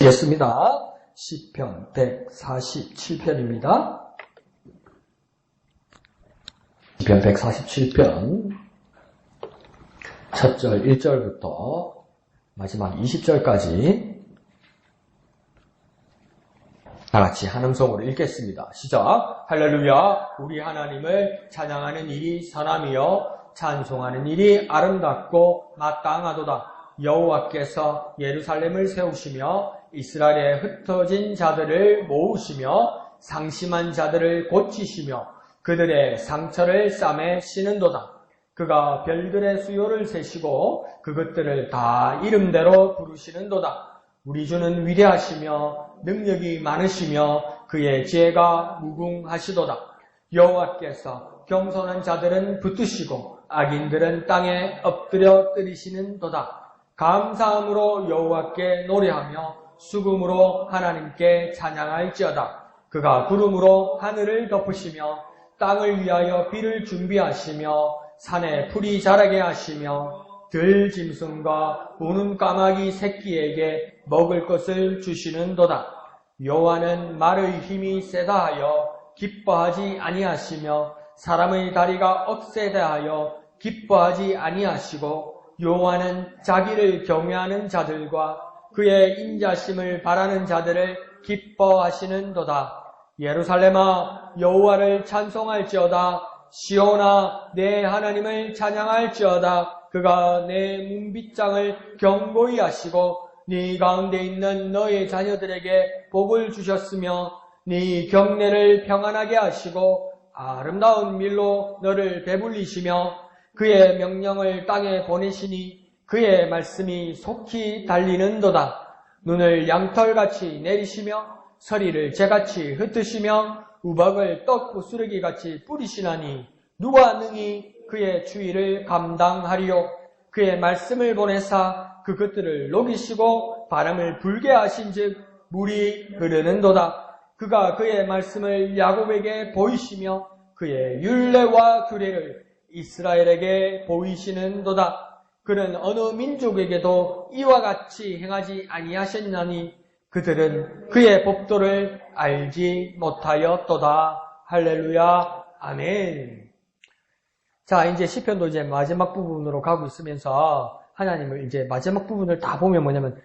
겠습니다. 시편 147편입니다. 시편 147편 첫 절 1절부터 마지막 20절까지 다같이 한 음성으로 읽겠습니다. 시작. 할렐루야. 우리 하나님을 찬양하는 일이 선함이요 찬송하는 일이 아름답고 마땅하도다. 여호와께서 예루살렘을 세우시며 이스라엘에 흩어진 자들을 모으시며 상심한 자들을 고치시며 그들의 상처를 싸매 씌는도다. 그가 별들의 수요를 세시고 그것들을 다 이름대로 부르시는도다. 우리 주는 위대하시며 능력이 많으시며 그의 지혜가 무궁하시도다. 여호와께서 겸손한 자들은 붙드시고 악인들은 땅에 엎드려 뜨리시는도다. 감사함으로 여호와께 노래하며 수금으로 하나님께 찬양할지어다. 그가 구름으로 하늘을 덮으시며 땅을 위하여 비를 준비하시며 산에 풀이 자라게 하시며 들짐승과 우는 까마귀 새끼에게 먹을 것을 주시는도다. 여호와는 말의 힘이 세다 하여 기뻐하지 아니하시며 사람의 다리가 억세다 하여 기뻐하지 아니하시고 여호와는 자기를 경외하는 자들과 그의 인자심을 바라는 자들을 기뻐하시는도다. 예루살렘아 여호와를 찬송할지어다. 시온아 내 하나님을 찬양할지어다. 그가 내 문빗장을 견고히 하시고 네 가운데 있는 너의 자녀들에게 복을 주셨으며 네 경내를 평안하게 하시고 아름다운 밀로 너를 배불리시며 그의 명령을 땅에 보내시니 그의 말씀이 속히 달리는도다. 눈을 양털같이 내리시며 서리를 재같이 흩으시며 우박을 떡 부스러기같이 뿌리시나니 누가 능히 그의 주의를 감당하리요. 그의 말씀을 보내사 그것들을 녹이시고 바람을 불게 하신즉 물이 흐르는도다. 그가 그의 말씀을 야곱에게 보이시며 그의 율례와 규례를 이스라엘에게 보이시는도다. 그는 어느 민족에게도 이와 같이 행하지 아니하셨나니 그들은 그의 법도를 알지 못하였도다. 할렐루야. 아멘. 자, 이제 시편도 이제 마지막 부분으로 가고 있으면서 하나님을 이제 마지막 부분을 다 보면 뭐냐면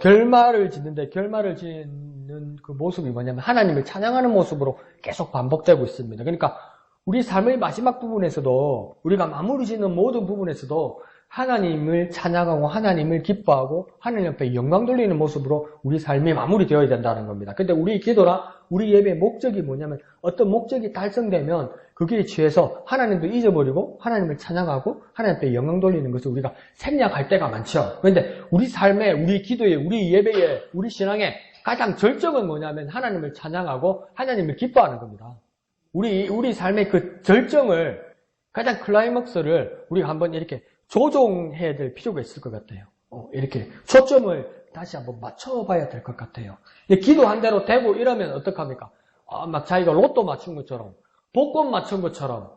결말을 짓는데 결말을 짓는 그 모습이 뭐냐면 하나님을 찬양하는 모습으로 계속 반복되고 있습니다. 그러니까 우리 삶의 마지막 부분에서도 우리가 마무리 짓는 모든 부분에서도 하나님을 찬양하고 하나님을 기뻐하고 하나님 앞에 영광 돌리는 모습으로 우리 삶이 마무리되어야 된다는 겁니다. 근데 우리 기도나 우리 예배의 목적이 뭐냐면 어떤 목적이 달성되면 그 길에 취해서 하나님도 잊어버리고 하나님을 찬양하고 하나님 앞에 영광 돌리는 것을 우리가 생략할 때가 많죠. 그런데 우리 삶에, 우리 기도에, 우리 예배에, 우리 신앙에 가장 절정은 뭐냐면 하나님을 찬양하고 하나님을 기뻐하는 겁니다. 우리 삶의 그 절정을, 가장 클라이맥스를 우리가 한번 이렇게 조정해야 될 필요가 있을 것 같아요. 이렇게 초점을 다시 한번 맞춰봐야 될 것 같아요. 기도한 대로 되고 이러면 어떡합니까? 막 자기가 로또 맞춘 것처럼, 복권 맞춘 것처럼,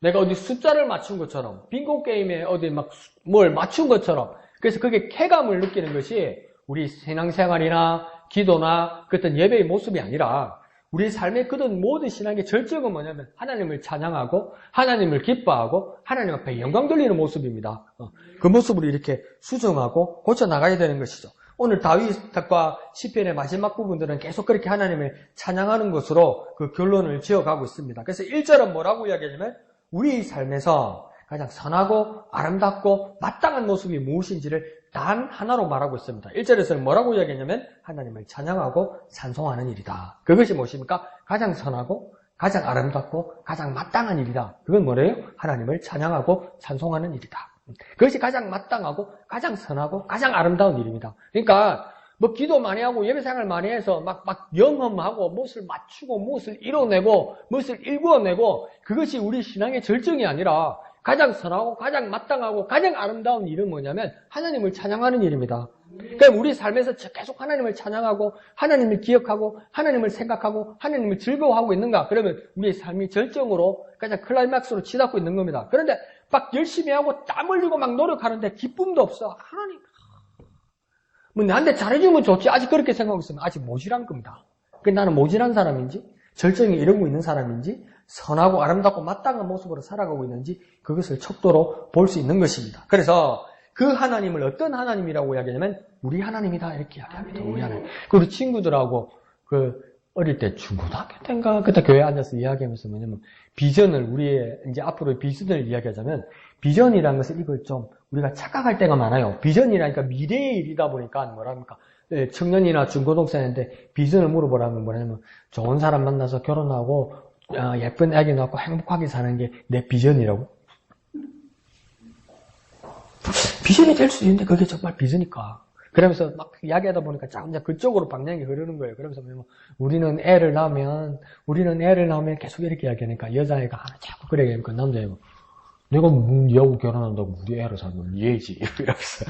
내가 어디 숫자를 맞춘 것처럼, 빙고 게임에 어디 막 뭘 맞춘 것처럼. 그래서 그게 쾌감을 느끼는 것이 우리 신앙생활이나 기도나 그 어떤 예배의 모습이 아니라 우리 삶의 그런 모든 신앙의 절정은 뭐냐면 하나님을 찬양하고 하나님을 기뻐하고 하나님 앞에 영광 돌리는 모습입니다. 그 모습으로 이렇게 수정하고 고쳐나가야 되는 것이죠. 오늘 다윗과 시편의 마지막 부분들은 계속 그렇게 하나님을 찬양하는 것으로 그 결론을 지어가고 있습니다. 그래서 1절은 뭐라고 이야기하냐면 우리 삶에서 가장 선하고 아름답고 마땅한 모습이 무엇인지를 단 하나로 말하고 있습니다. 1절에서는 뭐라고 이야기하냐면 하나님을 찬양하고 찬송하는 일이다. 그것이 무엇입니까? 가장 선하고 가장 아름답고 가장 마땅한 일이다. 그건 뭐래요? 하나님을 찬양하고 찬송하는 일이다. 그것이 가장 마땅하고 가장 선하고 가장 아름다운 일입니다. 그러니까 뭐 기도 많이 하고 예배생활 많이 해서 막 영험하고 무엇을 맞추고 무엇을 이뤄내고 무엇을 일구어내고 그것이 우리 신앙의 절정이 아니라 가장 선하고 가장 마땅하고 가장 아름다운 일은 뭐냐면 하나님을 찬양하는 일입니다. 그러니까 우리 삶에서 계속 하나님을 찬양하고 하나님을 기억하고 하나님을 생각하고 하나님을 즐거워하고 있는가? 그러면 우리의 삶이 절정으로 가장 클라이맥스로 치닫고 있는 겁니다. 그런데 막 열심히 하고 땀 흘리고 막 노력하는데 기쁨도 없어. 하나님 뭐 나한테 잘해주면 좋지. 아직 그렇게 생각하고 있으면 아직 모질한 겁니다. 나는 모질한 사람인지, 절정에 이르고 있는 사람인지, 선하고 아름답고 마땅한 모습으로 살아가고 있는지 그것을 척도로 볼 수 있는 것입니다. 그래서 그 하나님을 어떤 하나님이라고 이야기하냐면 우리 하나님이다 이렇게 이야기합니다. 우리 하나님. 우리 친구들하고 어릴 때 중고등학교 때인가 그때 교회에 앉아서 이야기하면서 뭐냐면 비전을 우리의 이제 앞으로 비전을 이야기하자면 비전이라는 것을 이걸 좀 우리가 착각할 때가 많아요. 비전이라니까 미래의 일이다 보니까 뭐랍니까? 청년이나 중고등생한테 비전을 물어보라면 뭐냐면 좋은 사람 만나서 결혼하고 예쁜 아기 낳고 행복하게 사는 게 내 비전이라고? 비전이 될 수 있는데 그게 정말 비전일까? 그러면서 막 이야기하다 보니까 자꾸 그쪽으로 방향이 흐르는 거예요. 그러면서 우리는 애를 낳으면 계속 이렇게 이야기하니까 여자애가 자꾸 그래 하니까 남자애가 내가 얘하고 결혼한다고 우리 애를 살면 얘지 이러면서.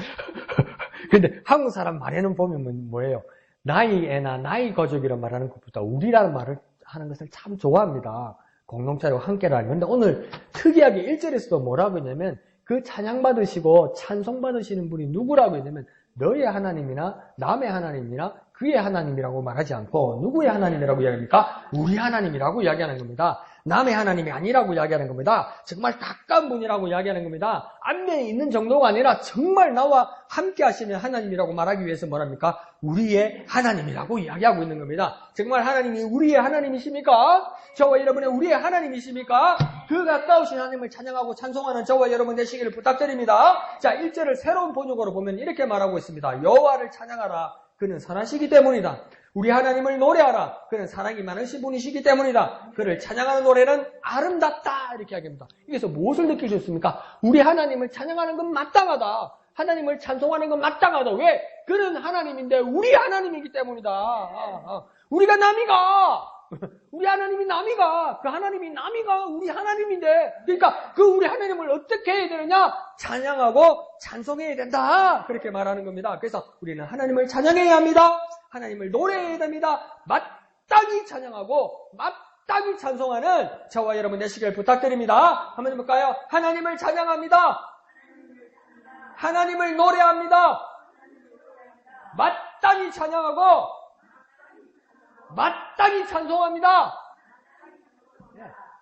근데 한국 사람 말에는 보면 뭐예요? 나이 애나 나이 가족이란 말하는 것보다 우리라는 말을 하는 것을 참 좋아합니다. 공동체로 함께라니. 근데 오늘 특이하게 1절에서도 뭐라고 했냐면 그 찬양받으시고 찬송받으시는 분이 누구라고 했냐면 너의 하나님이나 남의 하나님이나 그의 하나님이라고 말하지 않고 누구의 하나님이라고 이야기합니까? 우리 하나님이라고 이야기하는 겁니다. 남의 하나님이 아니라고 이야기하는 겁니다. 정말 가까운 분이라고 이야기하는 겁니다. 안면에 있는 정도가 아니라 정말 나와 함께 하시는 하나님이라고 말하기 위해서 뭐랍니까? 우리의 하나님이라고 이야기하고 있는 겁니다. 정말 하나님이 우리의 하나님이십니까? 저와 여러분의 우리의 하나님이십니까? 그 가까우신 하나님을 찬양하고 찬송하는 저와 여러분 되시기를 부탁드립니다. 자, 1절을 새로운 번역으로 보면 이렇게 말하고 있습니다. 여호와를 찬양하라. 그는 선하시기 때문이다. 우리 하나님을 노래하라. 그는 사랑이 많으신 분이시기 때문이다. 그를 찬양하는 노래는 아름답다. 이렇게 이야기합니다. 여기서 무엇을 느끼셨습니까? 우리 하나님을 찬양하는 건 마땅하다. 하나님을 찬송하는 건 마땅하다. 왜? 그는 하나님인데 우리 하나님이기 때문이다. 우리가 남이가. 우리 하나님이 남이가. 그 하나님이 남이가 우리 하나님인데. 그러니까 그 우리 하나님을 어떻게 해야 되느냐? 찬양하고 찬송해야 된다. 그렇게 말하는 겁니다. 그래서 우리는 하나님을 찬양해야 합니다. 하나님을 노래해야 됩니다. 마땅히 찬양하고 마땅히 찬송하는 저와 여러분 되시길 부탁드립니다. 한번 해볼까요? 하나님을 찬양합니다. 하나님을 노래합니다. 마땅히 찬양하고 마땅히 찬송합니다.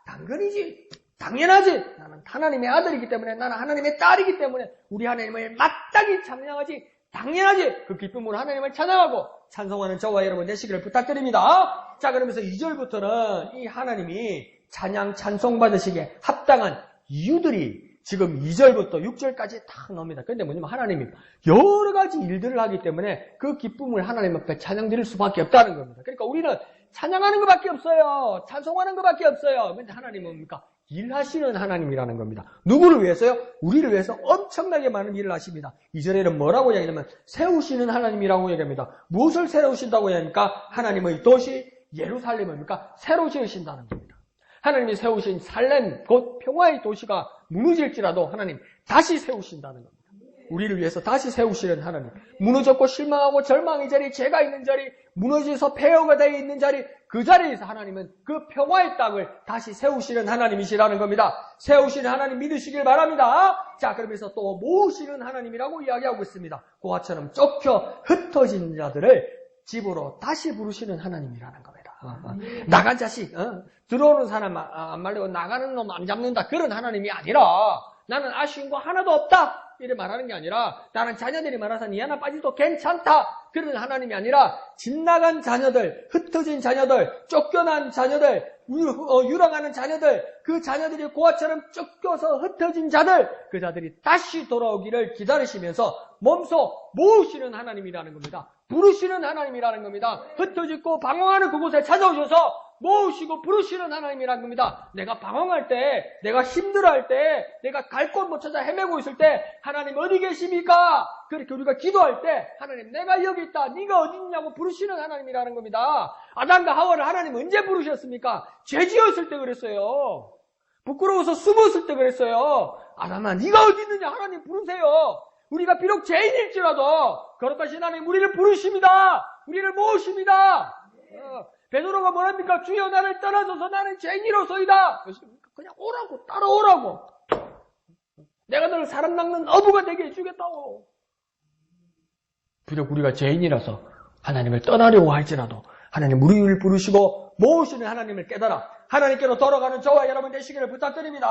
당근이지. 당연하지. 나는 하나님의 아들이기 때문에 나는 하나님의 딸이기 때문에 우리 하나님을 마땅히 찬양하지. 당연하지. 그 기쁨으로 하나님을 찬양하고 찬송하는 저와 여러분 되시기를 부탁드립니다. 자, 그러면서 2절부터는 이 하나님이 찬양 찬송 받으시기에 합당한 이유들이 지금 2절부터 6절까지 다 나옵니다. 그런데 뭐냐면 하나님이 여러 가지 일들을 하기 때문에 그 기쁨을 하나님 앞에 찬양 드릴 수밖에 없다는 겁니다. 그러니까 우리는 찬양하는 것밖에 없어요. 찬송하는 것밖에 없어요. 그런데 하나님은 뭡니까? 일하시는 하나님이라는 겁니다. 누구를 위해서요? 우리를 위해서 엄청나게 많은 일을 하십니다. 2절에는 뭐라고 이야기하냐면 세우시는 하나님이라고 얘기합니다. 무엇을 세우신다고 하니까 하나님의 도시 예루살렘입니까? 새로 지으신다는 겁니다. 하나님이 세우신 살렘 곧 평화의 도시가 무너질지라도 하나님 다시 세우신다는 겁니다. 우리를 위해서 다시 세우시는 하나님. 무너졌고 실망하고 절망의 자리, 죄가 있는 자리, 무너져서 폐허가 되어 있는 자리, 그 자리에서 하나님은 그 평화의 땅을 다시 세우시는 하나님이시라는 겁니다. 세우시는 하나님 믿으시길 바랍니다. 자, 그러면서 또 모으시는 하나님이라고 이야기하고 있습니다. 고아처럼 쫓겨 흩어진 자들을 집으로 다시 부르시는 하나님이라는 겁니다. 나간 자식, 들어오는 사람 안 말리고 나가는 놈 안 잡는다. 그런 하나님이 아니라 나는 아쉬운 거 하나도 없다. 이래 말하는 게 아니라 나는 자녀들이 많아서 니 하나 빠져도 괜찮다. 그런 하나님이 아니라 집 나간 자녀들, 흩어진 자녀들, 쫓겨난 자녀들, 유랑하는 자녀들, 그 자녀들이 고아처럼 쫓겨서 흩어진 자들, 그 자들이 다시 돌아오기를 기다리시면서 몸소 모으시는 하나님이라는 겁니다. 부르시는 하나님이라는 겁니다. 흩어지고 방황하는 그곳에 찾아오셔서 모으시고 부르시는 하나님이라는 겁니다. 내가 방황할 때, 내가 힘들어할 때, 내가 갈 곳 못 찾아 헤매고 있을 때 하나님 어디 계십니까? 그렇게 우리가 기도할 때 하나님 내가 여기 있다. 네가 어디 있냐고 부르시는 하나님이라는 겁니다. 아담과 하와를 하나님 언제 부르셨습니까? 죄 지었을 때 그랬어요. 부끄러워서 숨었을 때 그랬어요. 아담아 네가 어디 있느냐 하나님 부르세요. 우리가 비록 죄인일지라도 거룩하신 하나님 우리를 부르십니다. 우리를 모으십니다. 베드로가 뭐랍니까? 주여 나를 떠나서서 나는 죄인이로소이다. 그냥 오라고 따라오라고. 내가 너를 사람 낚는 어부가 되게 해주겠다고. 비록 우리가 죄인이라서 하나님을 떠나려고 할지라도 하나님 우리를 부르시고 모으시는 하나님을 깨달아 하나님께로 돌아가는 저와 여러분 되시기를 부탁드립니다.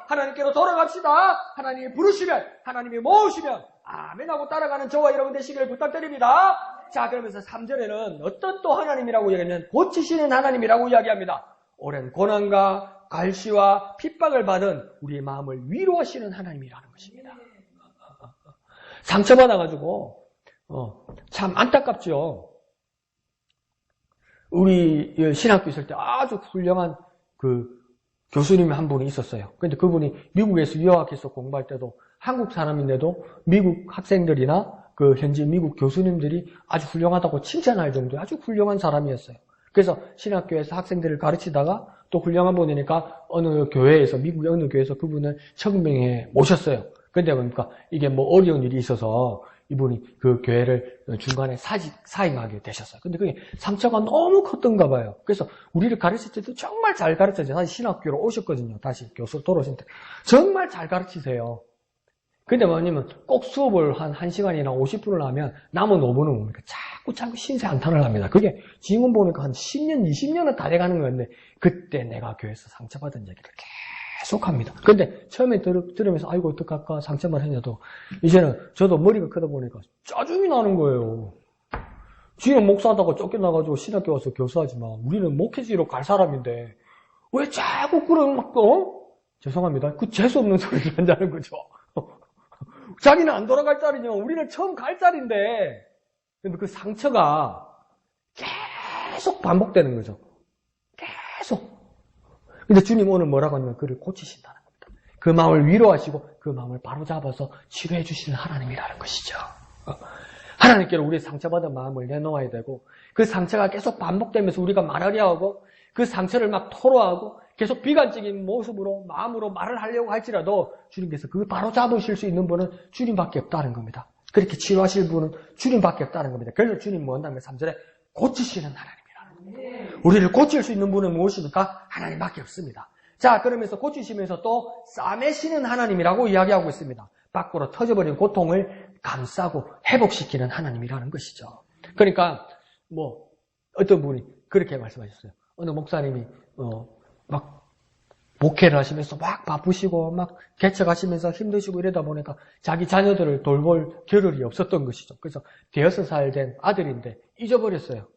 하나님께로 돌아갑시다. 하나님이 부르시면 하나님이 모으시면 아멘하고 따라가는 저와 여러분 되시기를 부탁드립니다. 자, 그러면서 3절에는 어떤 또 하나님이라고 이야기하면 고치시는 하나님이라고 이야기합니다. 오랜 고난과 갈시와 핍박을 받은 우리의 마음을 위로하시는 하나님이라는 것입니다. 상처받아가지고 참 안타깝죠. 우리 신학교 있을 때 아주 훌륭한 그 교수님이 한 분이 있었어요. 근데 그분이 미국에서 유학해서 공부할 때도 한국 사람인데도 미국 학생들이나 그 현지 미국 교수님들이 아주 훌륭하다고 칭찬할 정도의 아주 훌륭한 사람이었어요. 그래서 신학교에서 학생들을 가르치다가 또 훌륭한 분이니까 어느 교회에서 미국의 어느 교회에서 그분을 청명회에 모셨어요. 근데 뭡니까 이게 뭐 어려운 일이 있어서 이분이 그 교회를 중간에 사임하게 되셨어요. 근데 그게 상처가 너무 컸던가 봐요. 그래서 우리를 가르칠 때도 정말 잘 가르쳐줘요. 다시 신학교로 오셨거든요. 다시 교수 돌아오신 때. 정말 잘 가르치세요. 근데 뭐냐면 꼭 수업을 한 1시간이나 50분을 하면 남은 5분은 뭡니까? 자꾸 신세 한탄을 합니다. 그게 지금 보니까 한 10년, 20년은 다 돼가는 건데 그때 내가 교회에서 상처받은 얘기를 계속합니다. 근데 처음에 들으면서 아이고 어떡할까 상처받았냐도 이제는 저도 머리가 크다 보니까 짜증이 나는 거예요. 지금 목사하다가 쫓겨나가지고 신학교 와서 교수하지만 우리는 목회지로 갈 사람인데 왜 자꾸 그런 막 죄송합니다. 그 재수없는 소리를 한다는 거죠. 자기는 안 돌아갈 자리냐 우리는 처음 갈 자리인데 근데 그 상처가 계속 반복되는 거죠. 계속. 근데 주님 오늘 뭐라고 하냐면 그를 고치신다는 겁니다. 그 마음을 위로하시고 그 마음을 바로잡아서 치료해 주시는 하나님이라는 것이죠. 하나님께로 우리의 상처받은 마음을 내놓아야 되고 그 상처가 계속 반복되면서 우리가 말하려 하고 그 상처를 막 토로하고 계속 비관적인 모습으로 마음으로 말을 하려고 할지라도 주님께서 그 바로잡으실 수 있는 분은 주님밖에 없다는 겁니다. 그렇게 치료하실 분은 주님밖에 없다는 겁니다. 그래서 주님 뭐 한다면 3절에 고치시는 하나님이라는 겁니다. 우리를 고칠 수 있는 분은 무엇입니까? 하나님밖에 없습니다. 자, 그러면서 고치시면서 또 싸매시는 하나님이라고 이야기하고 있습니다. 밖으로 터져버린 고통을 감싸고 회복시키는 하나님이라는 것이죠. 그러니까 뭐 어떤 분이 그렇게 말씀하셨어요. 어느 목사님이 막 목회를 하시면서 막 바쁘시고 막 개척하시면서 힘드시고 이러다 보니까 자기 자녀들을 돌볼 겨를이 없었던 것이죠. 그래서 5살 된 아들인데 잊어버렸어요.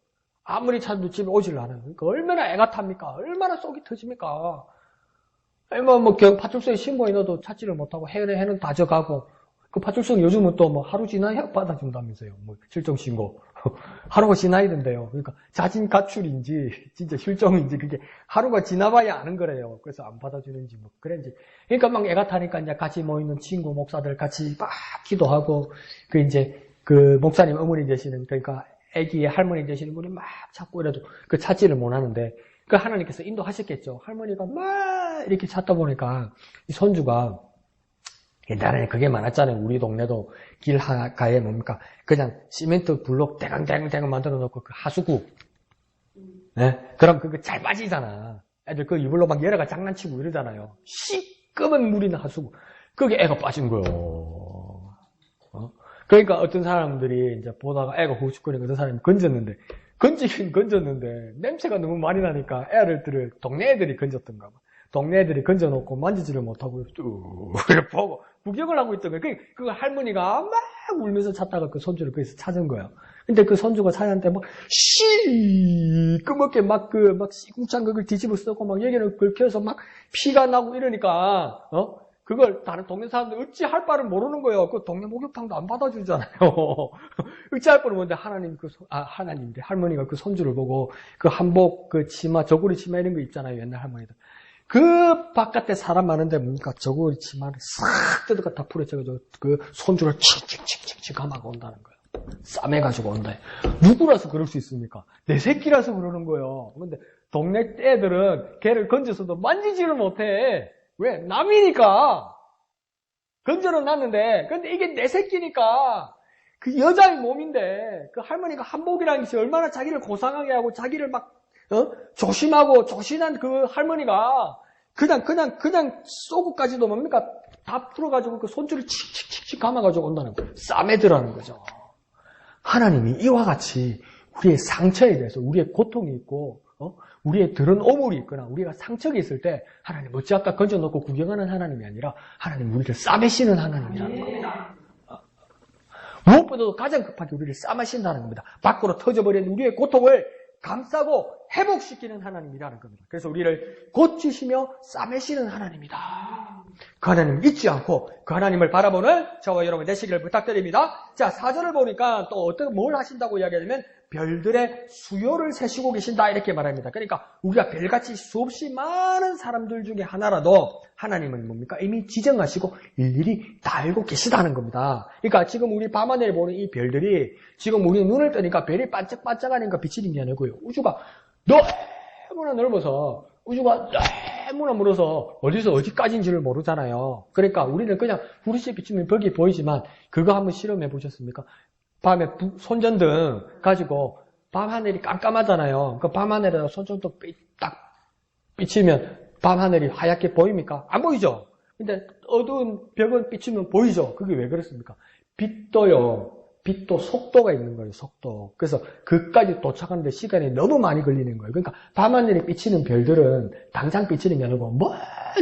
아무리 찾아도 집에 오질 않아요. 그러니까 얼마나 애가 탑니까? 얼마나 속이 터집니까? 파출소에 신고해 넣어도 찾지를 못하고 해는 다 져가고 그 파출소는 요즘은 또 뭐 하루 지나야 받아준다면서요. 뭐 실종 신고 하루가 지나야 된대요. 그러니까 자진 가출인지 진짜 실종인지 그게 하루가 지나봐야 아는 거래요. 그래서 안 받아주는지 뭐 그런지. 그러니까 막 애가 타니까 이제 같이 모이는 친구 목사들 같이 막 기도하고 그 목사님 어머니 되시는 그러니까 애기의 할머니 되시는 분이 막 찾고 이래도 그 찾지를 못하는데 그 하나님께서 인도하셨겠죠. 할머니가 막 이렇게 찾다 보니까 이 손주가 옛날에 그게 많았잖아요. 우리 동네도 길 가에 뭡니까? 그냥 시멘트 블록 대강 만들어 놓고 그 하수구. 네? 그럼 그거 잘 빠지잖아. 애들 그 이불로 막 열어가 장난치고 이러잖아요. 시꺼먼 물이 나 하수구. 그게 애가 빠진 거예요. 그러니까 어떤 사람들이 이제 보다가 애가 후죽거리니까 어떤 사람이 건졌는데, 건지긴 건졌는데, 냄새가 너무 많이 나니까 애들을, 동네 애들이 건졌던가 봐. 동네 애들이 건져놓고 만지지를 못하고 쭉 보고 구경을 하고 있던 거예요. 그 할머니가 막 울면서 찾다가 그 손주를 거기서 찾은 거예요. 근데 그 손주가 사이한테 막 시끄럽게 막 시궁창 그걸 뒤집어 쓰고 막 여기를 긁혀서 막 피가 나고 이러니까 그걸 다른 동네 사람들 어찌 할 바를 모르는 거예요. 그 동네 목욕탕도 안 받아주잖아요. 어찌 할 바를 모르는데 하나님인데 할머니가 그 손주를 보고 그 한복 그 치마 저고리 치마 이런 거 있잖아요. 옛날 할머니들. 그 바깥에 사람 많은데 뭡니까? 저고리 치마를 싹 뜯어가 다 풀어져가지고 그 손주를 칙칙칙칙 감아가 온다는 거예요. 싸매가지고 온다. 누구라서 그럴 수 있습니까? 내 새끼라서 그러는 거예요. 근데 동네 애들은 걔를 건져서도 만지지를 못해. 왜? 남이니까. 건져는 놨는데, 근데 이게 내 새끼니까, 그 여자의 몸인데, 그 할머니가 한복이라는 것이 얼마나 자기를 고상하게 하고, 자기를 막, 조신한 그 할머니가, 그냥 쏘고까지도 뭡니까? 다 풀어가지고 그 손줄을 칙칙칙칙 감아가지고 온다는 거예요. 싸매들하는 거죠. 하나님이 이와 같이 우리의 상처에 대해서 우리의 고통이 있고 우리의 들은 오물이 있거나 우리가 상처가 있을 때 하나님 어찌 아까 건져놓고 구경하는 하나님이 아니라 하나님 우리를 싸매시는 하나님이라는 겁니다. 무엇보다도 가장 급하게 우리를 싸매신다는 겁니다. 밖으로 터져버린 우리의 고통을 감싸고 회복시키는 하나님이라는 겁니다. 그래서 우리를 고치시며 싸매시는 하나님이다. 그 하나님을 잊지 않고 그 하나님을 바라보는 저와 여러분 되시기를 부탁드립니다. 자, 4절을 보니까 또 뭘 하신다고 이야기하냐면 별들의 수요를 세시고 계신다 이렇게 말합니다. 그러니까 우리가 별같이 수없이 많은 사람들 중에 하나라도 하나님은 뭡니까? 이미 지정하시고 일일이 다 알고 계시다는 겁니다. 그러니까 지금 우리 밤하늘에 보는 이 별들이 지금 우리 눈을 뜨니까 별이 반짝반짝하니까 비치는 게 아니고요. 우주가 너무나 넓어서 우주가 너무나 멀어서 어디서 어디까지인지를 모르잖아요. 그러니까 우리는 그냥 후르시 비치면 벽이 보이지만 그거 한번 실험해 보셨습니까? 밤에 손전등 가지고 밤하늘이 깜깜하잖아요. 그 밤하늘에다 손전등 딱 비치면 밤하늘이 하얗게 보입니까? 안 보이죠? 근데 어두운 벽을 비치면 보이죠? 그게 왜 그렇습니까? 빛도 속도가 있는 거예요, 속도. 그래서 그까지 도착하는데 시간이 너무 많이 걸리는 거예요. 그러니까 밤하늘에 비치는 별들은 당장 비치는 게 아니고 먼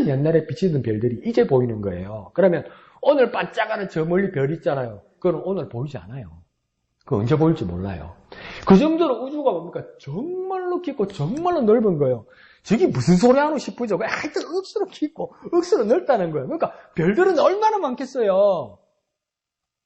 옛날에 비치는 별들이 이제 보이는 거예요. 그러면 오늘 반짝하는 저 멀리 별 있잖아요. 그건 오늘 보이지 않아요. 그 언제 보일지 몰라요. 그 정도로 우주가 뭡니까? 정말로 깊고 정말로 넓은 거예요. 저기 무슨 소리 하노 싶으죠? 하여튼 억수로 깊고 억수로 넓다는 거예요. 그러니까 별들은 얼마나 많겠어요.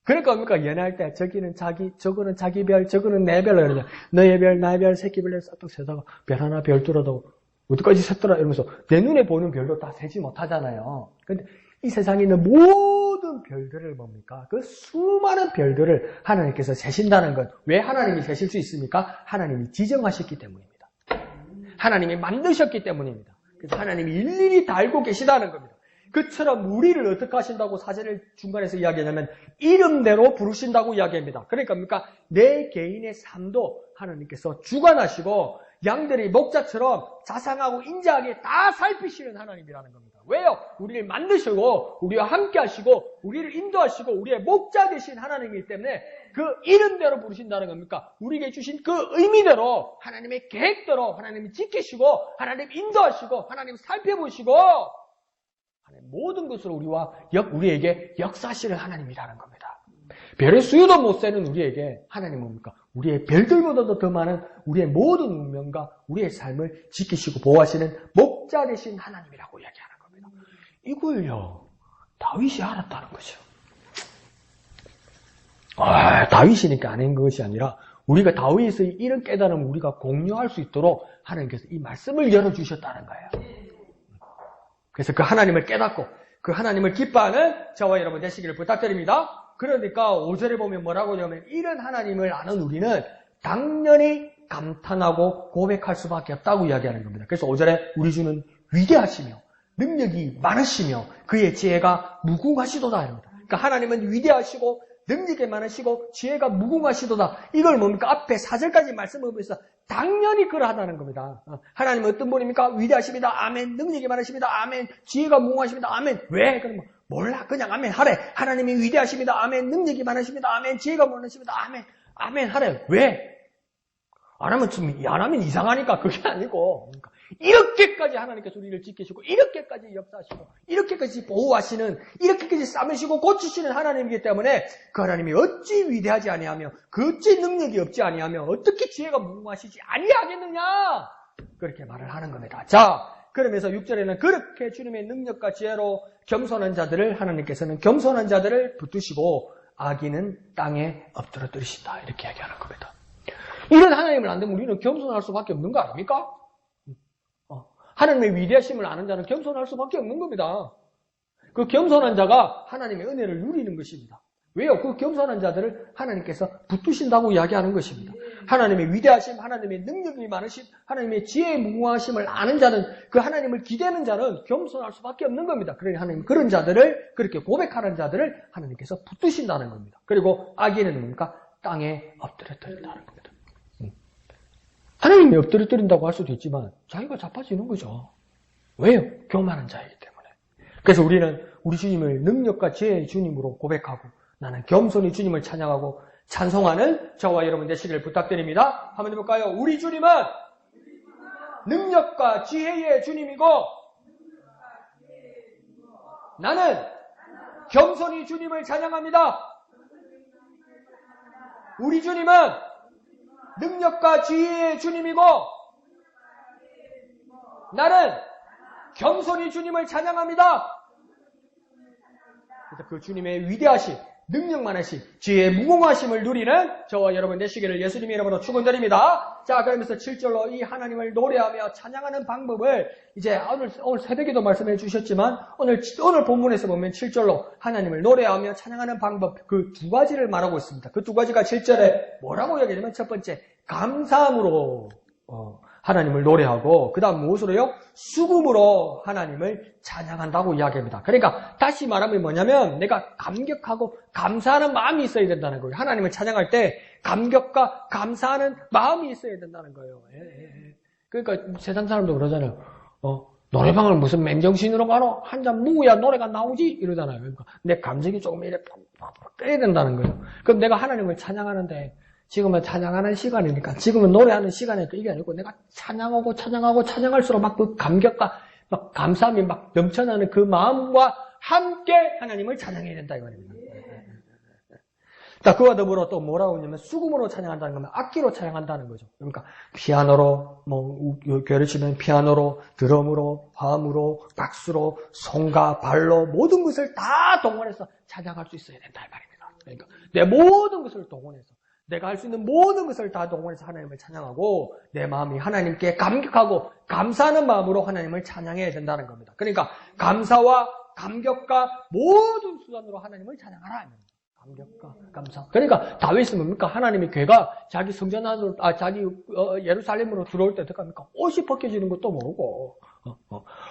그러니까 뭡니까? 연애할 때 저기는 자기, 저거는 자기 별, 저거는 내 별, 그러냐. 너의 별, 나의 별, 새끼 별을 싹둑 세다가 별 하나 별 둘러도 어디까지 샜더라 이러면서 내 눈에 보는 별도 다 세지 못하잖아요. 근데 이 세상에 있는 모든 별들을 뭡니까? 그 수많은 별들을 하나님께서 세신다는 것. 왜 하나님이 세실 수 있습니까? 하나님이 지정하셨기 때문입니다. 하나님이 만드셨기 때문입니다. 그래서 하나님이 일일이 다 알고 계시다는 겁니다. 그처럼 우리를 어떻게 하신다고 사제를 중간에서 이야기하냐면 이름대로 부르신다고 이야기합니다. 그러니까 뭡니까? 내 개인의 삶도 하나님께서 주관하시고 양들이 목자처럼 자상하고 인자하게 다 살피시는 하나님이라는 겁니다. 왜요? 우리를 만드시고 우리와 함께 하시고 우리를 인도하시고 우리의 목자 되신 하나님이기 때문에 그 이름대로 부르신다는 겁니까? 우리에게 주신 그 의미대로 하나님의 계획대로 하나님이 지키시고 하나님 인도하시고 하나님 살펴보시고 하나님 모든 것으로 우리에게 역사하시는 하나님이라는 겁니다. 별의 수요도 못 세는 우리에게 하나님은 뭡니까? 우리의 별들보다도 더 많은 우리의 모든 운명과 우리의 삶을 지키시고 보호하시는 목자 되신 하나님이라고 이야기하는 겁니다. 이걸요 다윗이 알았다는 거죠. 다윗이니까 아는 것이 아니라 우리가 다윗의 이런 깨달음을 우리가 공유할 수 있도록 하나님께서 이 말씀을 열어주셨다는 거예요. 그래서 그 하나님을 깨닫고 그 하나님을 기뻐하는 저와 여러분 되시기를 부탁드립니다. 그러니까 5절에 보면 뭐라고 하냐면 이런 하나님을 아는 우리는 당연히 감탄하고 고백할 수밖에 없다고 이야기하는 겁니다. 그래서 5절에 우리 주는 위대하시며 능력이 많으시며 그의 지혜가 무궁하시도다 이럽니다. 그러니까 하나님은 위대하시고 능력이 많으시고 지혜가 무궁하시도다. 이걸 뭡니까? 앞에 4절까지 말씀을 보면서 당연히 그러하다는 겁니다. 하나님은 어떤 분입니까? 위대하십니다. 아멘. 능력이 많으십니다. 아멘. 지혜가 무궁하십니다. 아멘. 왜? 그러면 몰라. 그냥 아멘 하래. 하나님이 위대하십니다. 아멘. 능력이 많으십니다. 아멘. 지혜가 많으십니다. 아멘. 아멘 하래. 왜? 안 하면 이상하니까 그게 아니고. 그러니까 이렇게까지 하나님께서 우리를 지키시고, 이렇게까지 역사하시고, 이렇게까지 보호하시는, 이렇게까지 싸매시고 고치시는 하나님이기 때문에 그 하나님이 어찌 위대하지 아니하며, 그 어찌 능력이 없지 아니하며, 어떻게 지혜가 무궁하시지 아니하겠느냐? 그렇게 말을 하는 겁니다. 자, 그러면서 6절에는 그렇게 주님의 능력과 지혜로 겸손한 자들을 하나님께서는 겸손한 자들을 붙드시고 악인은 땅에 엎드러뜨리신다. 이렇게 얘기하는 겁니다. 이런 하나님을 안 되면 우리는 겸손할 수밖에 없는 거 아닙니까? 하나님의 위대하심을 아는 자는 겸손할 수밖에 없는 겁니다. 그 겸손한 자가 하나님의 은혜를 누리는 것입니다. 왜요? 그 겸손한 자들을 하나님께서 붙드신다고 이야기하는 것입니다. 하나님의 위대하심, 하나님의 능력이 많으심, 하나님의 지혜의 무궁하심을 아는 자는, 그 하나님을 기대하는 자는 겸손할 수밖에 없는 겁니다. 그러니 하나님 그런 자들을, 그렇게 고백하는 자들을 하나님께서 붙드신다는 겁니다. 그리고 악인은 뭡니까? 땅에 엎드려뜨린다는 겁니다. 하나님이 엎드려뜨린다고 할 수도 있지만 자기가 자빠지는 거죠. 왜요? 교만한 자이기 때문에. 그래서 우리는 우리 주님을 능력과 지혜의 주님으로 고백하고 나는 겸손히 주님을 찬양하고 찬송하는 저와 여러분 되시기를 부탁드립니다. 한번 해볼까요? 우리 주님은 능력과 지혜의 주님이고 나는 겸손히 주님을 찬양합니다. 우리 주님은 능력과 지혜의 주님이고 나는 겸손히 주님을 찬양합니다. 그래서 그 주님의 위대하심, 능력 많으심, 지혜의 무궁하심을 누리는 저와 여러분 되시기를 예수님의 이름으로 축원드립니다. 자, 그러면서 7절로 이 하나님을 노래하며 찬양하는 방법을 이제 오늘 새벽에도 말씀해 주셨지만 오늘 본문에서 보면 7절로 하나님을 노래하며 찬양하는 방법 그 두 가지를 말하고 있습니다. 그 두 가지가 7절에 뭐라고 얘기하냐면 첫 번째 감사함으로 하나님을 노래하고 그 다음 무엇으로요? 수금으로 하나님을 찬양한다고 이야기합니다. 그러니까 다시 말하면 뭐냐면 내가 감격하고 감사하는 마음이 있어야 된다는 거예요. 하나님을 찬양할 때 감격과 감사하는 마음이 있어야 된다는 거예요. 그러니까 세상 사람도 그러잖아요. 노래방을 무슨 맨정신으로 가노? 한 잔 먹어야 노래가 나오지? 이러잖아요. 그러니까 내 감정이 조금 이렇게 빼야 된다는 거예요. 그럼 내가 하나님을 찬양하는데 지금은 찬양하는 시간이니까, 지금은 노래하는 시간이니까 이게 아니고 내가 찬양하고 찬양할수록 막 그 감격과 막 감사함이 막 넘쳐나는 그 마음과 함께 하나님을 찬양해야 된다 이 말입니다. 자, 그와 더불어 또 뭐라고 하냐면 수금으로 찬양한다는 거면 악기로 찬양한다는 거죠. 그러니까 피아노로, 교회를 치면 피아노로, 드럼으로, 화음으로, 박수로, 손과 발로 모든 것을 다 동원해서 찬양할 수 있어야 된다 이 말입니다. 그러니까 내 모든 것을 동원해서 내가 할 수 있는 모든 것을 다 동원해서 하나님을 찬양하고 내 마음이 하나님께 감격하고 감사하는 마음으로 하나님을 찬양해야 된다는 겁니다. 그러니까 감사와 감격과 모든 수단으로 하나님을 찬양하라. 감격과 감사. 그러니까 다윗은 뭡니까? 하나님의 괴가 자기 성전 안으로, 자기 예루살렘으로 들어올 때 어떡합니까? 옷이 벗겨지는 것도 모르고,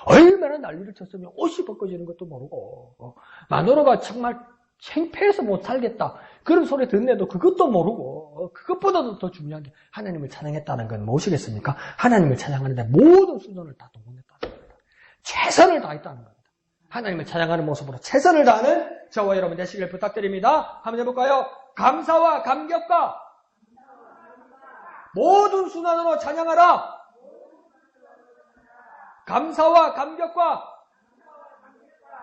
얼마나 난리를 쳤으면 옷이 벗겨지는 것도 모르고, 마누라가 정말 창피해서 못 살겠다. 그런 소리 듣는데도 그것도 모르고 그것보다도 더 중요한 게 하나님을 찬양했다는 건 무엇이겠습니까? 하나님을 찬양하는데 모든 수단을 다 동원했다는 겁니다. 최선을 다했다는 겁니다. 하나님을 찬양하는 모습으로 최선을 다하는 저와 여러분 되시길 부탁드립니다. 한번 해볼까요? 감사와 감격과 모든 수단으로 찬양하라. 감사와 감격과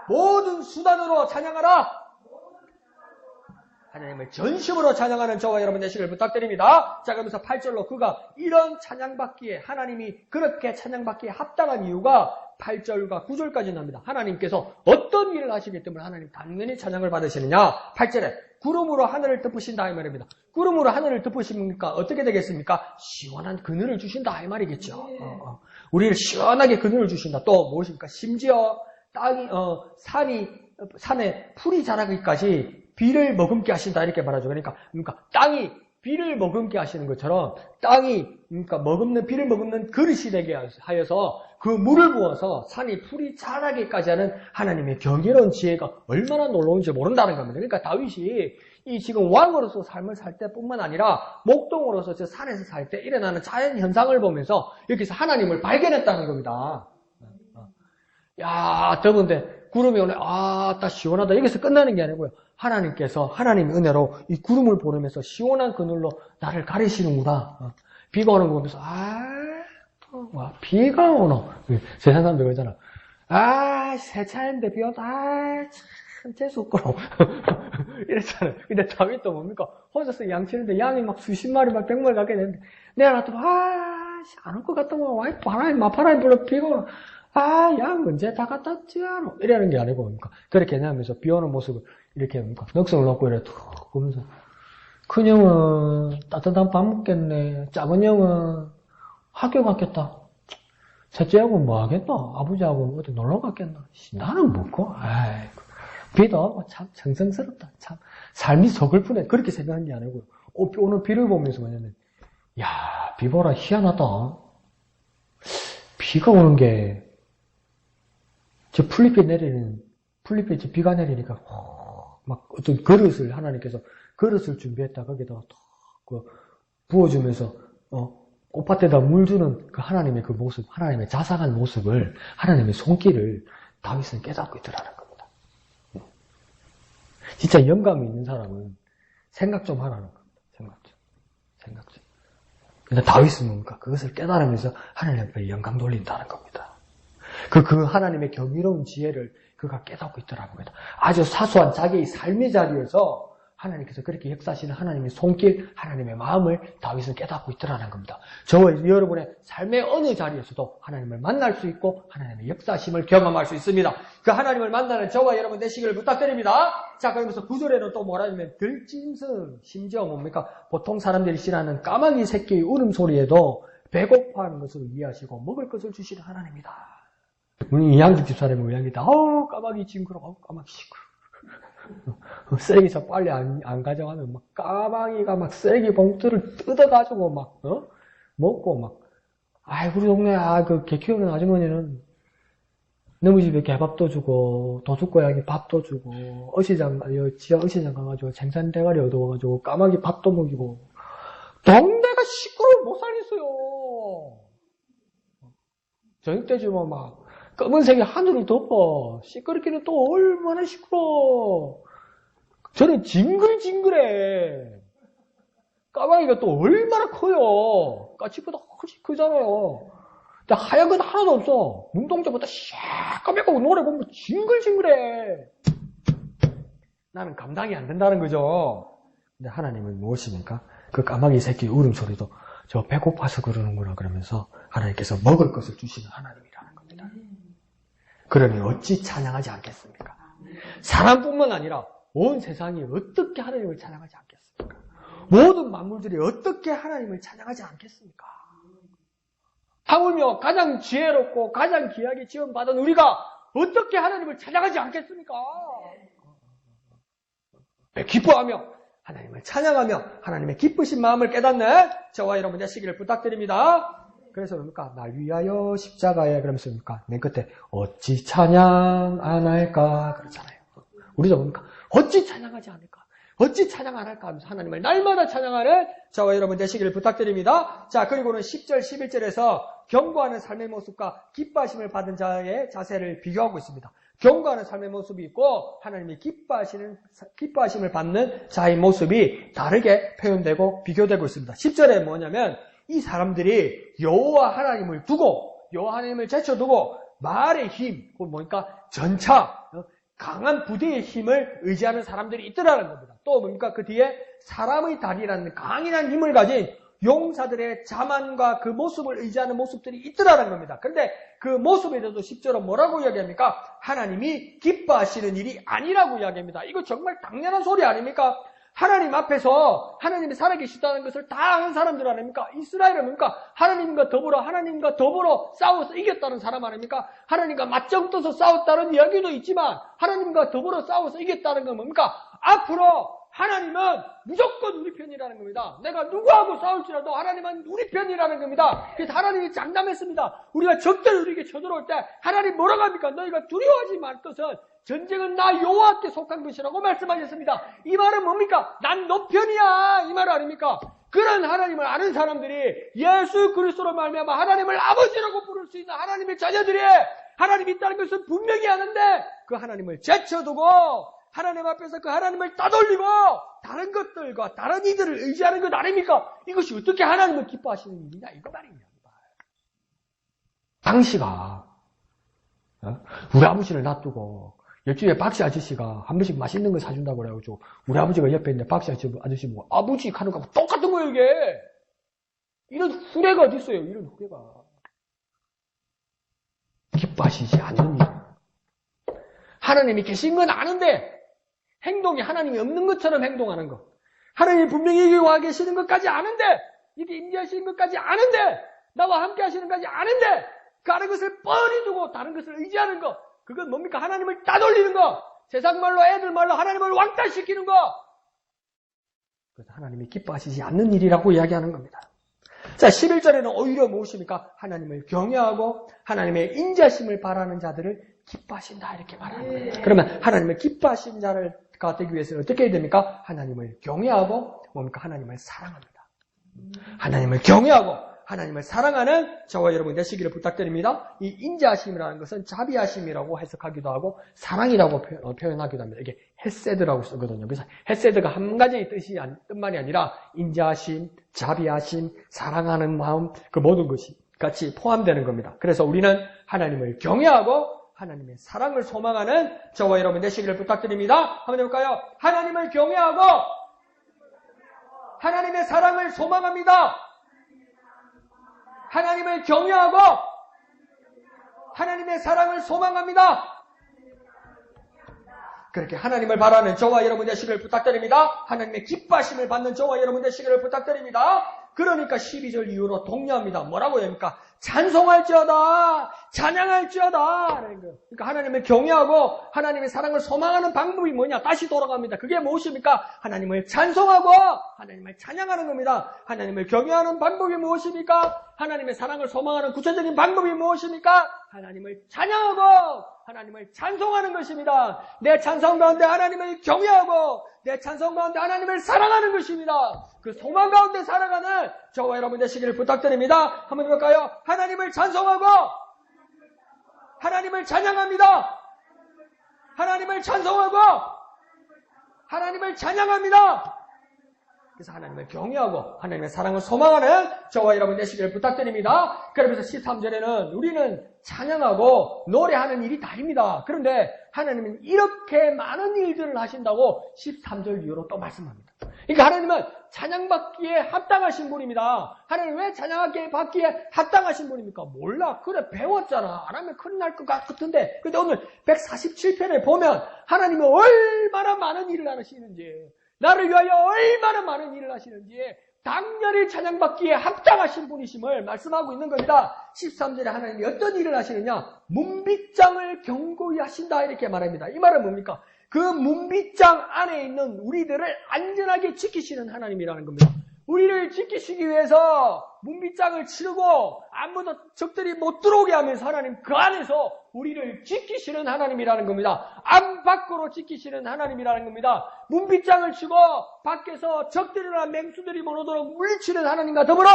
모든 수단으로 찬양하라. 하나님을 전심으로 찬양하는 저와 여러분 되시길 부탁드립니다. 자, 그러면서 8절로 그가 이런 찬양받기에 하나님이 그렇게 찬양받기에 합당한 이유가 8절과 9절까지 나옵니다. 하나님께서 어떤 일을 하시기 때문에 하나님 당연히 찬양을 받으시느냐. 8절에 구름으로 하늘을 덮으신다 이 말입니다. 구름으로 하늘을 덮으시니까 어떻게 되겠습니까? 시원한 그늘을 주신다 이 말이겠죠. 우리를 시원하게 그늘을 주신다. 또 무엇입니까? 심지어 땅이 산에 풀이 자라기까지 비를 머금게 하신다 이렇게 말하죠. 그러니까 땅이 비를 머금게 하시는 것처럼 땅이 비를 머금는 그릇이 되게 하여서 그 물을 부어서 산이 풀이 자라기까지 하는 하나님의 경이로운 지혜가 얼마나 놀라운지 모른다는 겁니다. 그러니까 다윗이 이 지금 왕으로서 삶을 살 때뿐만 아니라 목동으로서 저 산에서 살 때 일어나는 자연 현상을 보면서 여기서 하나님을 발견했다는 겁니다. 야, 더운데 구름이 오네. 딱 시원하다. 여기서 끝나는 게 아니고요. 하나님께서 하나님의 은혜로 이 구름을 보내면서 시원한 그늘로 나를 가리시는구나. 비가 오는 거 보면서 비가 오노. 세상 사람들 그러잖아. 세차인데 비 온다. 참 재수없고. 이랬잖아요. 근데 다윗도 뭡니까? 혼자서 양치는데 양이 막 수십 마리 막 100마리 가게 되는데 내가 놔두면 안 올 것 같더만 와이 바람이 불어 비가 오노. 양 언제 다 갖다 찌하노? 이러는 게 아니고, 그러니까. 그렇게 하면서 비 오는 모습을 이렇게, 넋을 놓고 이렇게 툭 보면서, 큰 형은 따뜻한 밥 먹겠네. 작은 형은 학교 갔겠다. 셋째 형은 뭐 하겠나? 아버지하고 어디 놀러 갔겠나? 나는 먹고, 비도 참 정성스럽다. 참, 삶이 서글프네. 그렇게 생각한 게 아니고, 오늘 비를 보면서 뭐냐면, 비 보라, 희한하다. 비가 오는 게, 풀잎에 비가 내리니까, 막 어떤 그릇을, 하나님께서 그릇을 준비했다. 거기다가 또, 부어주면서, 꽃밭에다 물 주는 그 하나님의 그 모습, 하나님의 자상한 모습을, 하나님의 손길을 다윗은 깨닫고 있더라는 겁니다. 진짜 영감이 있는 사람은 생각 좀 하라는 거. 생각지. 근데 다윗은 뭡니까? 그것을 깨달으면서 하나님 앞에 영광 돌린다는 겁니다. 그 하나님의 경이로운 지혜를 그가 깨닫고 있더라는 겁니다. 아주 사소한 자기의 삶의 자리에서 하나님께서 그렇게 역사하시는 하나님의 손길, 하나님의 마음을 다윗은 깨닫고 있더라는 겁니다. 저와 여러분의 삶의 어느 자리에서도 하나님을 만날 수 있고 하나님의 역사심을 경험할 수 있습니다. 그 하나님을 만나는 저와 여러분 되시기를 부탁드립니다. 자, 그러면서 9절에는 또 뭐라 하냐면 들짐승, 심지어 뭡니까? 보통 사람들이 싫어하는 까마귀 새끼의 울음소리에도 배고파하는 것을 이해하시고 먹을 것을 주시는 하나님이다. 우리 이양집 집사람은 이야기다. 까마귀 징그러워, 까마귀 징그러워. 쓰레기차 빨리 안 가져가면 막 까마귀가 막 쓰레기 봉투를 뜯어가지고 막 먹고 막. 우리 동네 그 개 키우는 아주머니는 너무 집에 개밥도 주고 도둑고양이 밥도 주고 지하 어시장 가가지고 생선 대가리 얻어와가지고 까마귀 밥도 먹이고 동네가 시끄러워 못 살겠어요. 저녁 때 주면 막 검은색이 하늘을 덮어. 시끄럽기는 또 얼마나 시끄러워. 저는 징글징글해. 까마귀가 또 얼마나 커요. 까치보다 훨씬 크잖아요. 근데 하얀 건 하나도 없어. 눈동자보다 새까맣고 노래 보면 징글징글해. 나는 감당이 안 된다는 거죠. 근데 하나님은 무엇입니까? 그 까마귀 새끼 울음소리도 저 배고파서 그러는구나 그러면서 하나님께서 먹을 것을 주시는 하나님이라는 겁니다. 그러니 어찌 찬양하지 않겠습니까? 사람뿐만 아니라 온 세상이 어떻게 하나님을 찬양하지 않겠습니까? 모든 만물들이 어떻게 하나님을 찬양하지 않겠습니까? 하물며 가장 지혜롭고 가장 귀하게 지원받은 우리가 어떻게 하나님을 찬양하지 않겠습니까? 기뻐하며 하나님을 찬양하며 하나님의 기쁘신 마음을 깨닫는 저와 여러분 되시기를 부탁드립니다. 그래서 뭡니까? 날 위하여 십자가에 그러면서 뭡니까? 맨 끝에 어찌 찬양 안 할까 그러잖아요. 우리도 뭡니까? 어찌 찬양하지 않을까? 어찌 찬양 안 할까 하면서 하나님을 날마다 찬양하는 저와 여러분 되시기를 부탁드립니다. 자, 그리고는 10절 11절에서 경고하는 삶의 모습과 기뻐하심을 받은 자의 자세를 비교하고 있습니다. 경고하는 삶의 모습이 있고 하나님이 기뻐하심을 받는 자의 모습이 다르게 표현되고 비교되고 있습니다. 10절에 뭐냐면 이 사람들이 여호와 하나님을 제쳐두고 말의 힘, 뭡니까? 전차, 강한 부대의 힘을 의지하는 사람들이 있더라는 겁니다. 또 뭡니까? 그 뒤에 사람의 다리라는 강인한 힘을 가진 용사들의 자만과 그 모습을 의지하는 모습들이 있더라는 겁니다. 그런데 그 모습에 대해서 10절은 뭐라고 이야기합니까? 하나님이 기뻐하시는 일이 아니라고 이야기합니다. 이거 정말 당연한 소리 아닙니까? 하나님 앞에서 하나님이 살아계시다는 것을 다 아는 사람들 아닙니까? 이스라엘은 뭡니까? 하나님과 더불어 싸워서 이겼다는 사람 아닙니까? 하나님과 맞짱 떠서 싸웠다는 이야기도 있지만 하나님과 더불어 싸워서 이겼다는 건 뭡니까? 앞으로 하나님은 무조건 우리 편이라는 겁니다. 내가 누구하고 싸울지라도 하나님은 우리 편이라는 겁니다. 그래서 하나님이 장담했습니다. 우리가 적들이 우리에게 쳐들어올 때 하나님 뭐라고 합니까? 너희가 두려워하지 말 것은 전쟁은 나 여호와께 속한 것이라고 말씀하셨습니다. 이 말은 뭡니까? 난 너 편이야 이 말 아닙니까? 그런 하나님을 아는 사람들이 예수 그리스도로 말미암아 하나님을 아버지라고 부를 수 있는 하나님의 자녀들이 하나님이 있다는 것을 분명히 아는데 그 하나님을 제쳐두고 하나님 앞에서 그 하나님을 따돌리고 다른 것들과 다른 이들을 의지하는 것 아닙니까? 이것이 어떻게 하나님을 기뻐하시는 일이냐 이거 말입니다. 당시가 우리 아버지를 놔두고 옆집에 박씨 아저씨가 한 번씩 맛있는 거 사준다고 그래가지고 우리 아버지가 옆에 있는데 박씨 아저씨 보고 아버지 하는 거하고 똑같은 거예요 이게. 이런 후레가 어디 있어요? 이런 후레가. 기뻐하시지 않는 일. 하나님이 계신 건 아는데 행동이 하나님이 없는 것처럼 행동하는 것. 하나님이 분명히 와 계시는 것까지 아는데 이게 임재하시는 것까지 아는데 나와 함께 하시는 것까지 아는데 다른 것을 뻔히 두고 다른 것을 의지하는 것. 그건 뭡니까? 하나님을 따돌리는 거. 세상 말로 애들 말로 하나님을 왕따시키는 거. 그래서 하나님이 기뻐하시지 않는 일이라고 이야기하는 겁니다. 자, 11절에는 오히려 무엇입니까? 하나님을 경외하고 하나님의 인자심을 바라는 자들을 기뻐하신다 이렇게 말하는 거예요. 그러면 하나님을 기뻐하신 자가 되기 위해서는 어떻게 해야 됩니까? 하나님을 경외하고 뭡니까? 하나님을 사랑합니다. 하나님을 경외하고 하나님을 사랑하는 저와 여러분 되시기를 부탁드립니다. 이 인자하심이라는 것은 자비하심이라고 해석하기도 하고 사랑이라고 표현하기도 합니다. 이게 헤세드라고 쓰거든요. 그래서 헤세드가 한 가지의 뜻만이 아니라 인자하심, 자비하심, 사랑하는 마음 그 모든 것이 같이 포함되는 겁니다. 그래서 우리는 하나님을 경외하고 하나님의 사랑을 소망하는 저와 여러분 되시기를 부탁드립니다. 한번 해볼까요? 하나님을 경외하고 하나님의 사랑을 소망합니다. 하나님을 경외하고 하나님의 사랑을 소망합니다. 그렇게 하나님을 바라는 저와 여러분 되시기를 부탁드립니다. 하나님의 기뻐하심을 받는 저와 여러분 되시기를 부탁드립니다. 그러니까 12절 이후로 독려합니다. 뭐라고 합니까? 찬송할지어다, 찬양할지어다. 그러니까 하나님을 경외하고 하나님의 사랑을 소망하는 방법이 뭐냐? 다시 돌아갑니다. 그게 무엇입니까? 하나님을 찬송하고 하나님을 찬양하는 겁니다. 하나님을 경외하는 방법이 무엇입니까? 하나님의 사랑을 소망하는 구체적인 방법이 무엇입니까? 하나님을 찬양하고 하나님을 찬송하는 것입니다. 내 찬송 가운데 하나님을 경외하고 내 찬송 가운데 하나님을 사랑하는 것입니다. 그 소망 가운데 살아가는 저와 여러분 되시기를 부탁드립니다. 한번 해볼까요? 하나님을 찬송하고 하나님을 찬양합니다. 하나님을 찬송하고 하나님을 찬양합니다. 그래서 하나님을 경외하고 하나님의 사랑을 소망하는 저와 여러분 되시기를 부탁드립니다. 그러면서 13절에는 우리는 찬양하고 노래하는 일이 다입니다. 그런데 하나님은 이렇게 많은 일들을 하신다고 13절 이후로 또 말씀합니다. 그러니까 하나님은 찬양받기에 합당하신 분입니다. 하나님 왜 찬양받기에 합당하신 분입니까? 몰라. 그래 배웠잖아. 안 하면 큰일 날 것 같은데. 근데 오늘 147편에 보면 하나님은 얼마나 많은 일을 하시는지, 나를 위하여 얼마나 많은 일을 하시는지 당연히 찬양받기에 합당하신 분이심을 말씀하고 있는 겁니다. 13절에 하나님이 어떤 일을 하시느냐? 문빗장을 견고히 하신다 이렇게 말합니다. 이 말은 뭡니까? 그 문빗장 안에 있는 우리들을 안전하게 지키시는 하나님이라는 겁니다. 우리를 지키시기 위해서 문빗장을 치르고 아무도 적들이 못 들어오게 하면서 하나님 그 안에서 우리를 지키시는 하나님이라는 겁니다. 안 밖으로 지키시는 하나님이라는 겁니다. 문빗장을 치고 밖에서 적들이나 맹수들이 못 오도록 물리치는 하나님과 더불어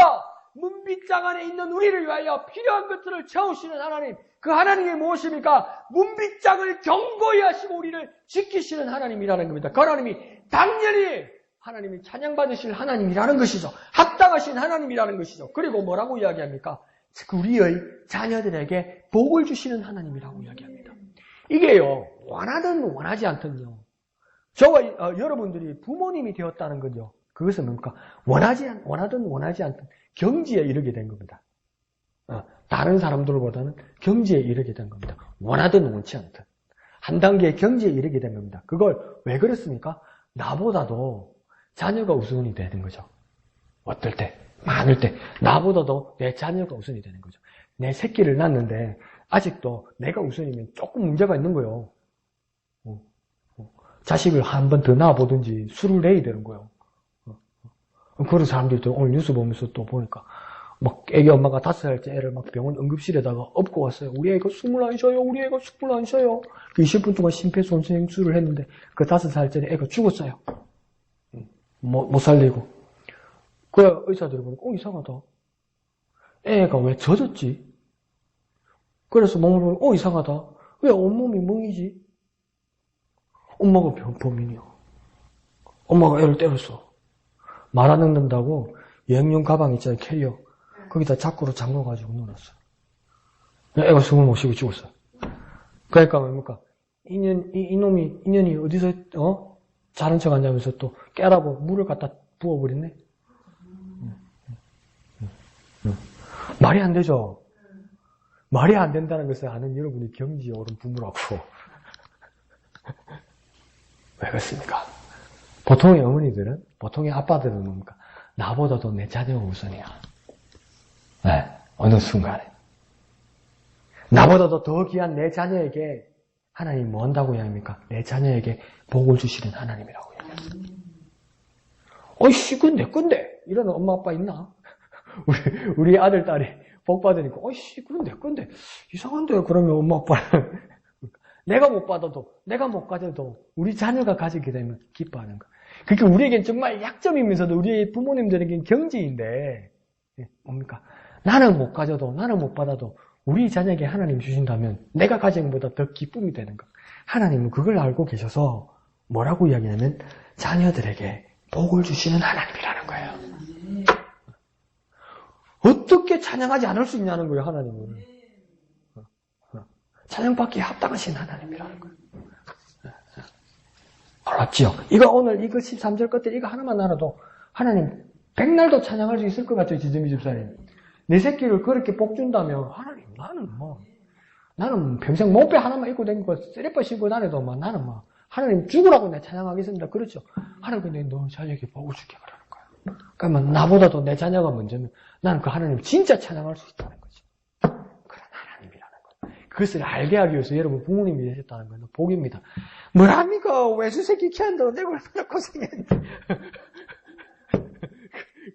문빗장 안에 있는 우리를 위하여 필요한 것들을 채우시는 하나님, 그 하나님이 무엇입니까? 문빗장을 견고히 하시고 우리를 지키시는 하나님이라는 겁니다. 그 하나님이 당연히 하나님이 찬양받으실 하나님이라는 것이죠. 합당하신 하나님이라는 것이죠. 그리고 뭐라고 이야기합니까? 우리의 자녀들에게 복을 주시는 하나님이라고 이야기합니다. 이게요, 원하든 원하지 않든요. 저와 여러분들이 부모님이 되었다는 건요. 그것은 뭡니까? 원하든 원하지 않든 경지에 이르게 된 겁니다. 다른 사람들보다는 경지에 이르게 된 겁니다. 원하든 원치 않든. 한 단계 경지에 이르게 된 겁니다. 그걸 왜 그렇습니까? 나보다도 자녀가 우선이 되는 거죠. 어떨 때? 많을 때. 나보다도 내 자녀가 우선이 되는 거죠. 내 새끼를 낳는데 아직도 내가 우선이면 조금 문제가 있는 거예요. 자식을 한 번 더 낳아보든지 술을 내야 되는 거예요. 그런 사람들도 오늘 뉴스 보면서 또 보니까 막 애기 엄마가 5살째 애를 막 병원 응급실에다가 업고 왔어요. 우리 애가 숨을 안 쉬어요. 우리 애가 숨을 안 쉬어요. 20분 동안 심폐소생술을 했는데 그 5살짜리 애가 죽었어요. 못 살리고. 그래 의사들이 보니까 이상하다. 애가 왜 젖었지? 그래서 몸을 보면 이상하다. 왜 온몸이 멍이지? 엄마가 범인이야. 엄마가 애를 때렸어. 말 안 듣는다고 여행용 가방 있잖아요. 캐리어. 거기다 자꾸로 잠궈가지고 놀았어. 애가 숨을 못 쉬고 죽었어. 그러니까 뭡니까? 이년이 어디서 자는 척 하냐면서 또 깨라고 물을 갖다 부어버렸네. 말이 안 되죠. 말이 안 된다는 것을 아는 여러분이 경지에 오른 부모라고. 왜 그렇습니까? 보통의 어머니들은, 보통의 아빠들은 뭡니까? 나보다도 내 자녀가 우선이야. 네, 어느 순간에. 나보다도 더 귀한 내 자녀에게 하나님이 뭐 한다고 이야기합니까? 내 자녀에게 복을 주시는 하나님이라고 이야기합니다. 어이씨, 그건 내 건데. 이러는 엄마 아빠 있나? 우리 아들, 딸이 복 받으니까, 어이씨, 그건 내 건데. 이상한데, 그러면 엄마 아빠는. 내가 못 받아도, 내가 못 가져도 우리 자녀가 가지게 되면 기뻐하는 거. 그게 우리에겐 정말 약점이면서도 우리 부모님들에겐 경지인데, 뭡니까? 나는 못 가져도, 나는 못 받아도 우리 자녀에게 하나님 주신다면 내가 가진 것보다 더 기쁨이 되는 것. 하나님은 그걸 알고 계셔서 뭐라고 이야기하냐면 자녀들에게 복을 주시는 하나님이라는 거예요. 어떻게 찬양하지 않을 수 있냐는 거예요, 하나님은. 찬양받기에 합당하신 하나님이라는 거예요. 놀랍지요? 이거 오늘 이거 13절 끝에 이거 하나만 알아도 하나님 백날도 찬양할 수 있을 것 같아요, 지점이 집사님. 내 새끼를 그렇게 복 준다면 하나님 나는 평생 목배 하나만 입고 다니고 쓰레빠 신고 다녀도 나는 하나님 죽으라고 내가 찬양하겠습니다. 그렇죠? 하나님 근데 너 자녀에게 복을 줄게 그러는 거예요. 그러면 나보다도 내 자녀가 먼저면 나는 그 하나님 진짜 찬양할 수 있다는 거죠. 그런 하나님이라는 거예요. 그것을 알게 하기 위해서 여러분 부모님이 되셨다는 거예요. 복입니다. 뭐랍니까? 외수 새끼 키한다고 내가 얼마나 고생했는데.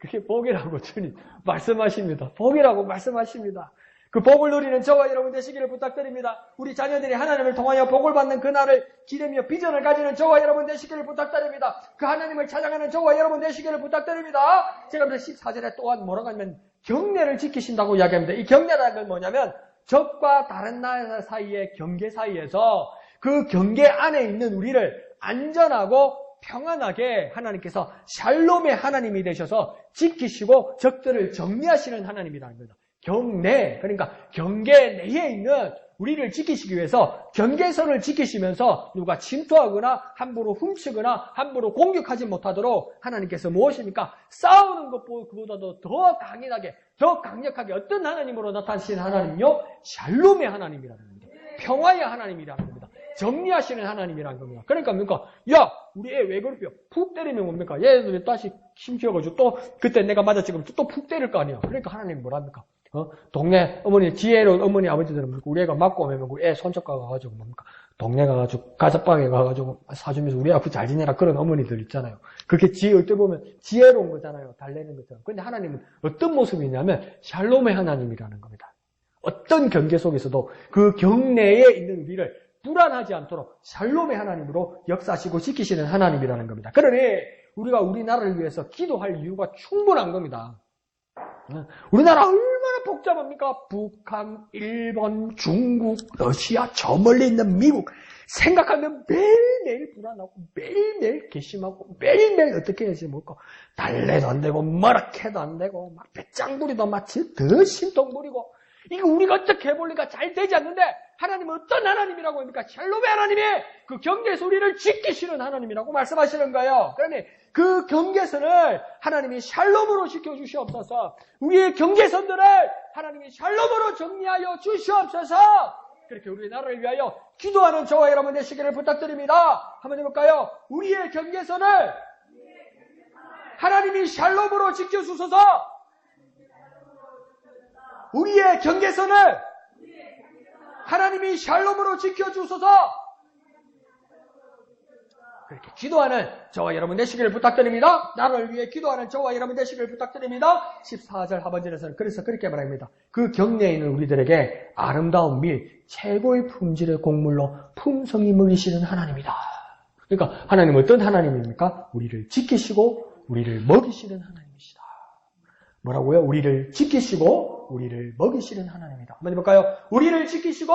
그게 복이라고 주님 말씀하십니다. 복이라고 말씀하십니다. 그 복을 누리는 저와 여러분 되시기를 부탁드립니다. 우리 자녀들이 하나님을 통하여 복을 받는 그날을 기대며 비전을 가지는 저와 여러분 되시기를 부탁드립니다. 그 하나님을 찬양하는 저와 여러분 되시기를 부탁드립니다. 제가 14절에 또한 뭐라고 하면 경례를 지키신다고 이야기합니다. 이 경례라는 건 뭐냐면 적과 다른 나라 사이의 경계 사이에서 그 경계 안에 있는 우리를 안전하고 평안하게 하나님께서 샬롬의 하나님이 되셔서 지키시고 적들을 정리하시는 하나님이라는 거죠. 경내, 그러니까 경계 내에 있는 우리를 지키시기 위해서 경계선을 지키시면서 누가 침투하거나 함부로 훔치거나 함부로 공격하지 못하도록 하나님께서 무엇입니까? 싸우는 것보다도 더 강인하게, 더 강력하게 어떤 하나님으로 나타나시는 하나님요? 샬롬의 하나님이라는 겁니다. 평화의 하나님이라는 겁니다. 정리하시는 하나님이라는 겁니다. 그러니까 뭡니까? 야, 우리 애 왜 그렇게요? 푹 때리면 뭡니까? 얘들 다시 힘키워가지고 또 그때 내가 맞았지 그럼 또 푹 때릴 거 아니에요. 그러니까 하나님 뭐랍니까? 동네 어머니 지혜로운 어머니 아버지들은 우리 애가 맞고 오면 우리 애 손잡 가가지고 뭡니까? 동네 가가지고 가자방에 가가지고 사주면서 우리 아프 잘 지내라 그런 어머니들 있잖아요. 그게 어떻게 보면 지혜로운 거잖아요. 달래는 거잖아요. 근데 하나님은 어떤 모습이냐면 샬롬의 하나님이라는 겁니다. 어떤 경계 속에서도 그 경내에 있는 우리를 불안하지 않도록 샬롬의 하나님으로 역사하시고 지키시는 하나님이라는 겁니다. 그러니 우리가 우리나라를 위해서 기도할 이유가 충분한 겁니다. 우리나라 얼마나 복잡합니까? 북한, 일본, 중국, 러시아, 저 멀리 있는 미국 생각하면 매일매일 불안하고 매일매일 괘씸하고 매일매일 어떻게 해야지 뭘까? 달래도 안 되고 머락해도 안 되고 막 배짱부리도 마치 더 심통 부리고 이거 우리가 어떻게 해볼리가 잘 되지 않는데 하나님은 어떤 하나님이라고 합니까? 샬롬의 하나님이 그 경계에서 우리를 지키시는 하나님이라고 말씀하시는 거예요. 그러니 그 경계선을 하나님이 샬롬으로 지켜주시옵소서. 우리의 경계선들을 하나님이 샬롬으로 정리하여 주시옵소서. 그렇게 우리나라를 위하여 기도하는 저와 여러분 되시기를 부탁드립니다. 한번 해볼까요? 우리의 경계선을 하나님이 샬롬으로 지켜주소서. 우리의 경계선을 하나님이 샬롬으로 지켜주소서. 그렇게 기도하는 저와 여러분 되시기를 부탁드립니다. 나를 위해 기도하는 저와 여러분 되시기를 부탁드립니다. 14절 하반절에서는 그래서 그렇게 말합니다. 그 경내에 있는 우리들에게 아름다운 밀, 최고의 품질의 곡물로 품성이 먹이시는 하나님이다. 그러니까 하나님은 어떤 하나님입니까? 우리를 지키시고 우리를 먹이시는 하나님이시다. 뭐라고요? 우리를 지키시고 우리를 먹이시는 하나님이다. 한번 해볼까요? 우리를 지키시고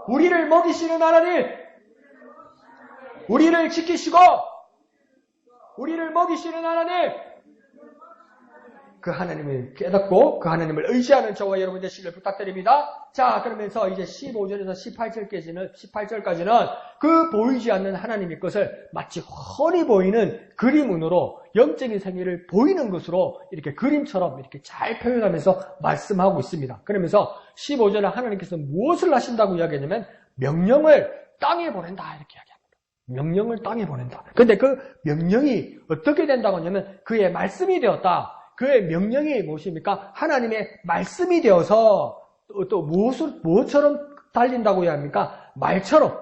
우리를 먹이시는 하나님. 우리를 지키시고 우리를 먹이시는 하나님. 그 하나님을 깨닫고 그 하나님을 의지하는 저와 여러분 되시기를 부탁드립니다. 자, 그러면서 이제 15절에서 18절까지는 그 보이지 않는 하나님의 것을 마치 훤히 보이는 그림으로 영적인 생애를 보이는 것으로 이렇게 그림처럼 이렇게 잘 표현하면서 말씀하고 있습니다. 그러면서 15절에 하나님께서 무엇을 하신다고 이야기하냐면 명령을 땅에 보낸다 이렇게 이야기합니다. 명령을 땅에 보낸다. 근데 그 명령이 어떻게 된다고 하냐면 그의 말씀이 되었다. 그의 명령이 무엇입니까? 하나님의 말씀이 되어서 또 무엇처럼 달린다고 이야기합니까? 말처럼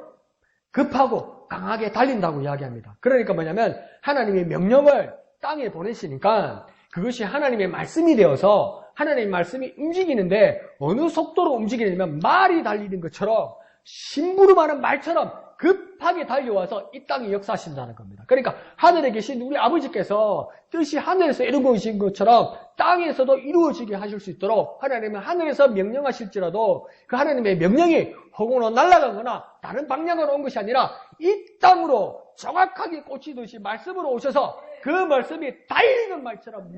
급하고 강하게 달린다고 이야기합니다. 그러니까 뭐냐면 하나님의 명령을 땅에 보내시니까 그것이 하나님의 말씀이 되어서 하나님의 말씀이 움직이는데 어느 속도로 움직이냐면 말이 달리는 것처럼 심부름하는 말처럼 급하게 달려와서 이 땅에 역사하신다는 겁니다. 그러니까 하늘에 계신 우리 아버지께서 뜻이 하늘에서 이루어진 것처럼 땅에서도 이루어지게 하실 수 있도록 하나님은 하늘에서 명령하실지라도 그 하나님의 명령이 허공으로 날아가거나 다른 방향으로 온 것이 아니라 이 땅으로 정확하게 꽂히듯이 말씀으로 오셔서 그 말씀이 달리는 말처럼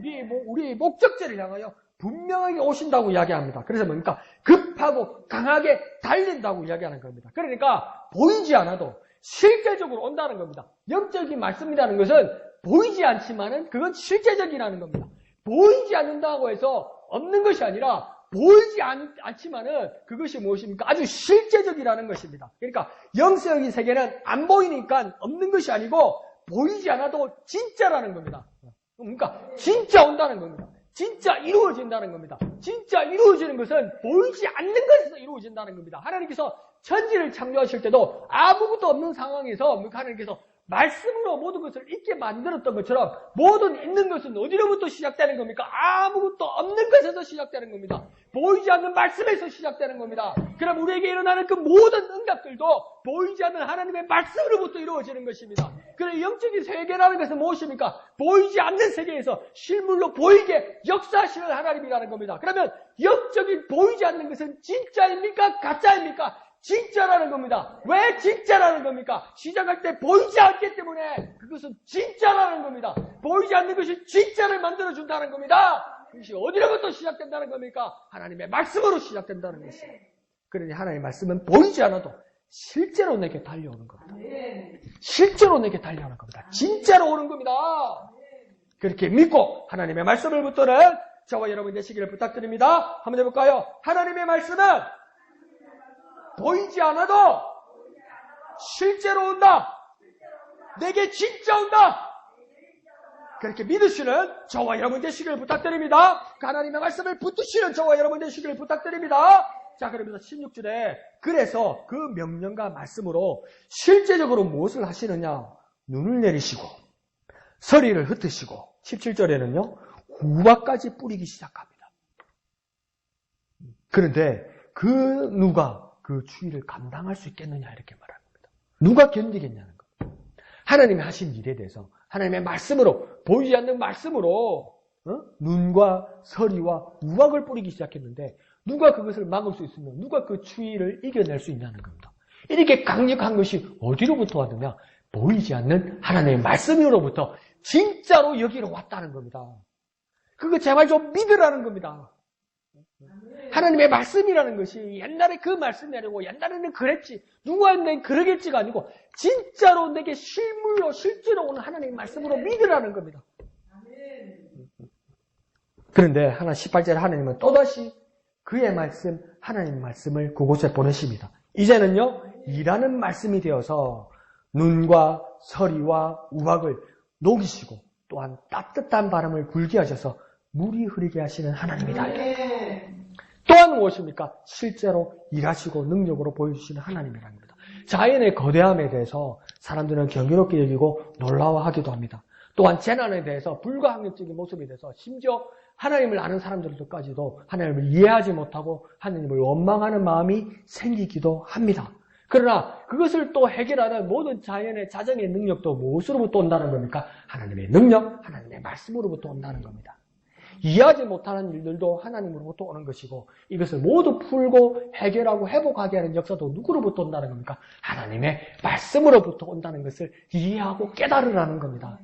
우리의 목적지를 향하여 분명하게 오신다고 이야기합니다. 그래서 뭡니까? 급하고 강하게 달린다고 이야기하는 겁니다. 그러니까 보이지 않아도 실제적으로 온다는 겁니다. 영적인 말씀이라는 것은 보이지 않지만은 그건 실제적이라는 겁니다. 보이지 않는다고 해서 없는 것이 아니라 보이지 않지만은 그것이 무엇입니까? 아주 실제적이라는 것입니다. 그러니까 영적인 세계는 안 보이니까 없는 것이 아니고 보이지 않아도 진짜라는 겁니다. 그러니까 진짜 온다는 겁니다. 진짜 이루어진다는 겁니다. 진짜 이루어지는 것은 보이지 않는 것에서 이루어진다는 겁니다. 하나님께서 천지를 창조하실 때도 아무것도 없는 상황에서 하나님께서 말씀으로 모든 것을 있게 만들었던 것처럼 모든 있는 것은 어디로부터 시작되는 겁니까? 아무것도 없는 것에서 시작되는 겁니다. 보이지 않는 말씀에서 시작되는 겁니다. 그럼 우리에게 일어나는 그 모든 응답들도 보이지 않는 하나님의 말씀으로부터 이루어지는 것입니다. 그래 영적인 세계라는 것은 무엇입니까? 보이지 않는 세계에서 실물로 보이게 역사하시는 하나님이라는 겁니다. 그러면 영적인 보이지 않는 것은 진짜입니까? 가짜입니까? 진짜라는 겁니다. 왜 진짜라는 겁니까? 시작할 때 보이지 않기 때문에 그것은 진짜라는 겁니다. 보이지 않는 것이 진짜를 만들어준다는 겁니다. 그것이 어디로부터 시작된다는 겁니까? 하나님의 말씀으로 시작된다는 것이에요. 그러니 하나님의 말씀은 보이지 않아도 실제로 내게 달려오는 겁니다. 실제로 내게 달려오는 겁니다. 진짜로 오는 겁니다. 그렇게 믿고 하나님의 말씀을 붙드는 저와 여러분 되시기를 부탁드립니다. 한번 해볼까요? 하나님의 말씀은 보이지 않아도 실제로 온다. 내게 진짜 온다. 그렇게 믿으시는 저와 여러분 되시기를 부탁드립니다. 하나님의 말씀을 붙드시는 저와 여러분 되시기를 부탁드립니다. 자, 그러면서 16절에 그래서 그 명령과 말씀으로 실제적으로 무엇을 하시느냐? 눈을 내리시고 서리를 흩으시고 17절에는요. 우박까지 뿌리기 시작합니다. 그런데 그 누가 그 추위를 감당할 수 있겠느냐 이렇게 말합니다. 누가 견디겠냐는 겁니다. 하나님이 하신 일에 대해서 하나님의 말씀으로 보이지 않는 말씀으로 눈과 서리와 우박을 뿌리기 시작했는데 누가 그것을 막을 수 있으며 누가 그 추위를 이겨낼 수 있냐는 겁니다. 이렇게 강력한 것이 어디로부터 왔느냐? 보이지 않는 하나님의 말씀으로부터 진짜로 여기로 왔다는 겁니다. 그거 제발 좀 믿으라는 겁니다. 하나님의 말씀이라는 것이 옛날에 그 말씀이라고 옛날에는 그랬지 누구한테 그러겠지가 아니고 진짜로 내게 실물로 실제로 오는 하나님의 말씀으로 믿으라는 겁니다. 그런데 18절에 하나님은 또다시 그의 말씀 하나님의 말씀을 그곳에 보내십니다. 이제는요 일하는 말씀이 되어서 눈과 서리와 우박을 녹이시고 또한 따뜻한 바람을 불게 하셔서 물이 흐르게 하시는 하나님이다. 또한 무엇입니까? 실제로 일하시고 능력으로 보여주시는 하나님이라는 겁니다. 자연의 거대함에 대해서 사람들은 경이롭게 여기고 놀라워하기도 합니다. 또한 재난에 대해서 불가항력적인 모습에 대해서 심지어 하나님을 아는 사람들까지도 하나님을 이해하지 못하고 하나님을 원망하는 마음이 생기기도 합니다. 그러나 그것을 또 해결하는 모든 자정의 능력도 무엇으로부터 온다는 겁니까? 하나님의 능력, 하나님의 말씀으로부터 온다는 겁니다. 이해하지 못하는 일들도 하나님으로부터 오는 것이고 이것을 모두 풀고 해결하고 회복하게 하는 역사도 누구로부터 온다는 겁니까? 하나님의 말씀으로부터 온다는 것을 이해하고 깨달으라는 겁니다.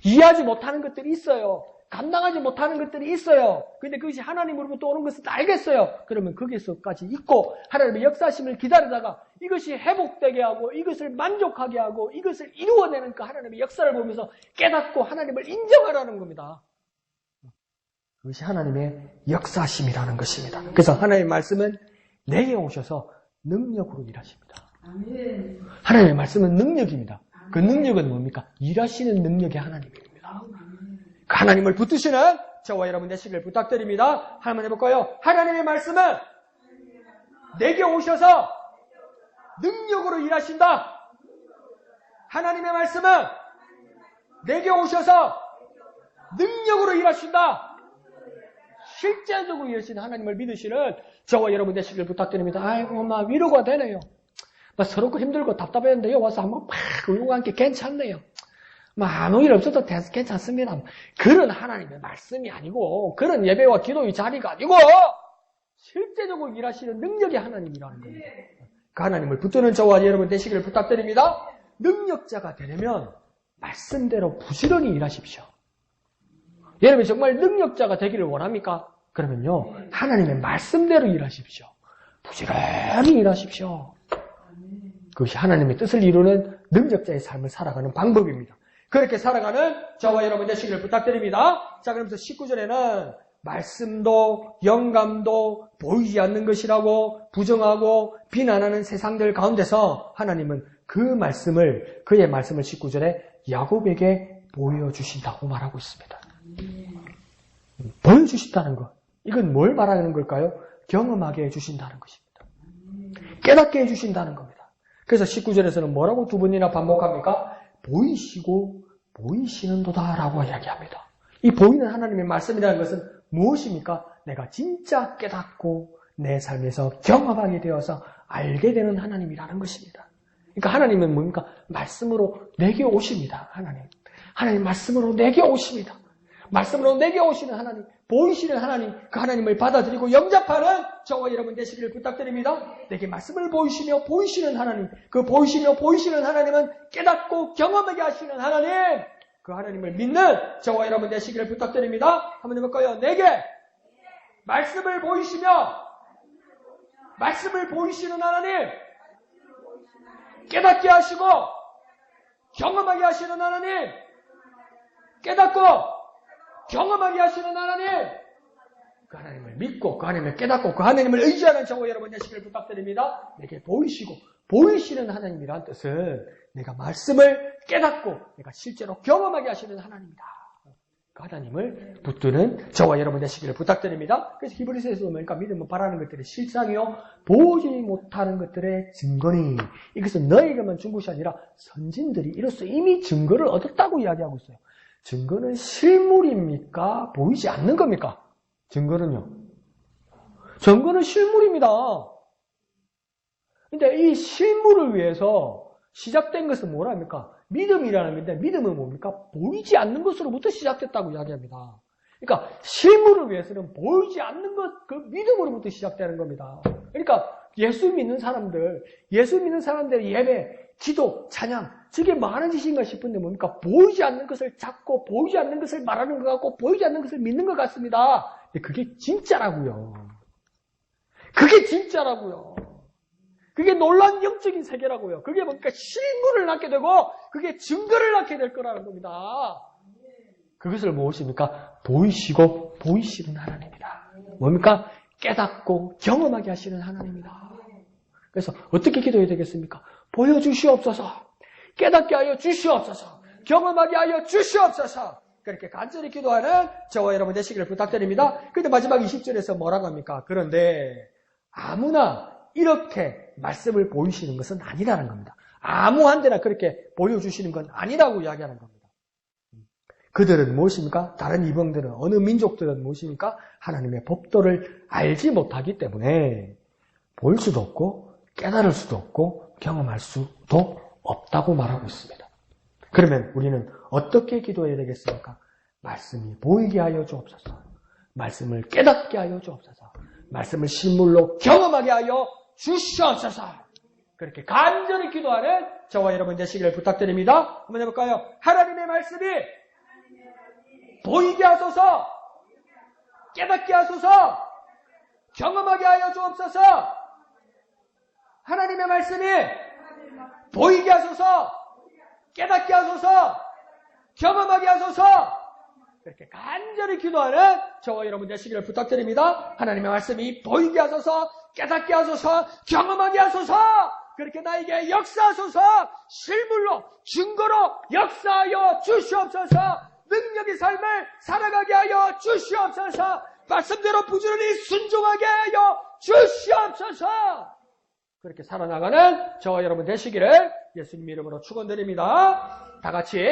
이해하지 못하는 것들이 있어요. 감당하지 못하는 것들이 있어요. 그런데 그것이 하나님으로부터 오는 것을 알겠어요. 그러면 거기서까지 있고 하나님의 역사심을 기다리다가 이것이 회복되게 하고 이것을 만족하게 하고 이것을 이루어내는 그 하나님의 역사를 보면서 깨닫고 하나님을 인정하라는 겁니다. 그것이 하나님의 역사심이라는 것입니다. 그래서 하나님의 말씀은 내게 오셔서 능력으로 일하십니다. 하나님의 말씀은 능력입니다. 그 능력은 뭡니까? 일하시는 능력의 하나님입니다. 그 하나님을 붙드시는 저와 여러분 되시길 부탁드립니다. 한번 해볼까요? 하나님의 말씀은 내게 오셔서 능력으로 일하신다. 하나님의 말씀은 내게 오셔서 능력으로 일하신다. 실제적으로 일하시는 하나님을 믿으시는 저와 여러분 되시길 부탁드립니다. 아이고 엄마 위로가 되네요. 막 서럽고 힘들고 답답했는데 여기 와서 한번 팍 울고 함께 괜찮네요. 아무 일 없어도 괜찮습니다. 그런 하나님의 말씀이 아니고 그런 예배와 기도의 자리가 아니고 실제적으로 일하시는 능력의 하나님이라는 겁니다. 그 하나님을 붙드는 저와 여러분 되시기를 부탁드립니다. 능력자가 되려면 말씀대로 부지런히 일하십시오. 여러분 정말 능력자가 되기를 원합니까? 그러면요 하나님의 말씀대로 일하십시오. 부지런히 일하십시오. 그것이 하나님의 뜻을 이루는 능력자의 삶을 살아가는 방법입니다. 그렇게 살아가는 저와 여러분 되시기를 부탁드립니다. 자, 그러면서 19절에는 말씀도 영감도 보이지 않는 것이라고 부정하고 비난하는 세상들 가운데서 하나님은 그의 말씀을 19절에 야곱에게 보여주신다고 말하고 있습니다. 보여주신다는 것. 이건 뭘 말하는 걸까요? 경험하게 해주신다는 것입니다. 깨닫게 해주신다는 겁니다. 그래서 19절에서는 뭐라고 두 번이나 반복합니까? 보이시고 보이시는도다라고 이야기합니다. 이 보이는 하나님의 말씀이라는 것은 무엇입니까? 내가 진짜 깨닫고 내 삶에서 경험하게 되어서 알게 되는 하나님이라는 것입니다. 그러니까 하나님은 뭡니까? 말씀으로 내게 오십니다. 하나님 말씀으로 내게 오십니다. 말씀으로 내게 오시는 하나님, 보이시는 하나님, 그 하나님을 받아들이고 영접하는 저와 여러분 되시기를 부탁드립니다. 내게 말씀을 보이시며 보이시는 하나님, 그 보이시며 보이시는 하나님은 깨닫고 경험하게 하시는 하나님, 그 하나님을 믿는 저와 여러분 되시기를 부탁드립니다. 한번 해볼까요? 내게 말씀을 보이시며 말씀을 보이시는 하나님, 깨닫게 하시고 경험하게 하시는 하나님, 깨닫고 경험하게 하시는 하나님, 그 하나님을 믿고 그 하나님을 깨닫고 그 하나님을 의지하는 저와 여러분 되시기를 부탁드립니다. 내게 보이시고 보이시는 하나님이란 뜻은 내가 말씀을 깨닫고 내가 실제로 경험하게 하시는 하나님이다. 그 하나님을 붙드는 저와 여러분 되시기를 부탁드립니다. 그래서 히브리서에서 보니까 믿음은 바라는 것들의 실상이요 보지 못하는 것들의 증거니, 이것은 너에게만 준 것이 아니라 선진들이 이로써 이미 증거를 얻었다고 이야기하고 있어요. 증거는 실물입니까? 보이지 않는 겁니까? 증거는요. 증거는 실물입니다. 근데 이 실물을 위해서 시작된 것은 뭐랍니까? 믿음이라는 건데, 믿음은 뭡니까? 보이지 않는 것으로부터 시작됐다고 이야기합니다. 그러니까 실물을 위해서는 보이지 않는 것, 그 믿음으로부터 시작되는 겁니다. 그러니까 예수 믿는 사람들의 예배, 기도, 찬양, 저게 많은 짓인가 싶은데 뭡니까? 보이지 않는 것을 찾고 보이지 않는 것을 말하는 것 같고 보이지 않는 것을 믿는 것 같습니다. 근데 그게 진짜라고요. 그게 진짜라고요. 그게 놀라운 영적인 세계라고요. 그게 뭡니까? 실물을 낳게 되고 그게 증거를 낳게 될 거라는 겁니다. 그것을 무엇입니까? 보이시고 보이시는 하나님이다. 뭡니까? 깨닫고 경험하게 하시는 하나님이다. 그래서 어떻게 기도해야 되겠습니까? 보여주시옵소서. 깨닫게 하여 주시옵소서. 경험하게 하여 주시옵소서. 그렇게 간절히 기도하는 저와 여러분 되시기를 부탁드립니다. 그런데 마지막 20절에서 뭐라고 합니까? 그런데 아무나 이렇게 말씀을 보이시는 것은 아니라는 겁니다. 아무한테나 그렇게 보여주시는 건 아니라고 이야기하는 겁니다. 그들은 무엇입니까? 다른 이방들은, 어느 민족들은 무엇입니까? 하나님의 법도를 알지 못하기 때문에 볼 수도 없고 깨달을 수도 없고 경험할 수도 없다고 말하고 있습니다. 그러면 우리는 어떻게 기도해야 되겠습니까? 말씀이 보이게 하여 주옵소서. 말씀을 깨닫게 하여 주옵소서. 말씀을 실물로 경험하게 하여 주시옵소서. 그렇게 간절히 기도하는 저와 여러분 되시기를 부탁드립니다. 한번 해볼까요? 하나님의 말씀이 보이게 하소서, 깨닫게 하소서, 경험하게 하여 주옵소서. 하나님의 말씀이 보이게 하소서, 깨닫게 하소서, 경험하게 하소서. 그렇게 간절히 기도하는 저와 여러분 되시기를 부탁드립니다. 하나님의 말씀이 보이게 하소서, 깨닫게 하소서, 경험하게 하소서. 그렇게 나에게 역사하소서. 실물로, 증거로 역사하여 주시옵소서. 능력의 삶을 살아가게 하여 주시옵소서. 말씀대로 부지런히 순종하게 하여 주시옵소서. 그렇게 살아나가는 저와 여러분 되시기를 예수님 이름으로 축원드립니다. 다 같이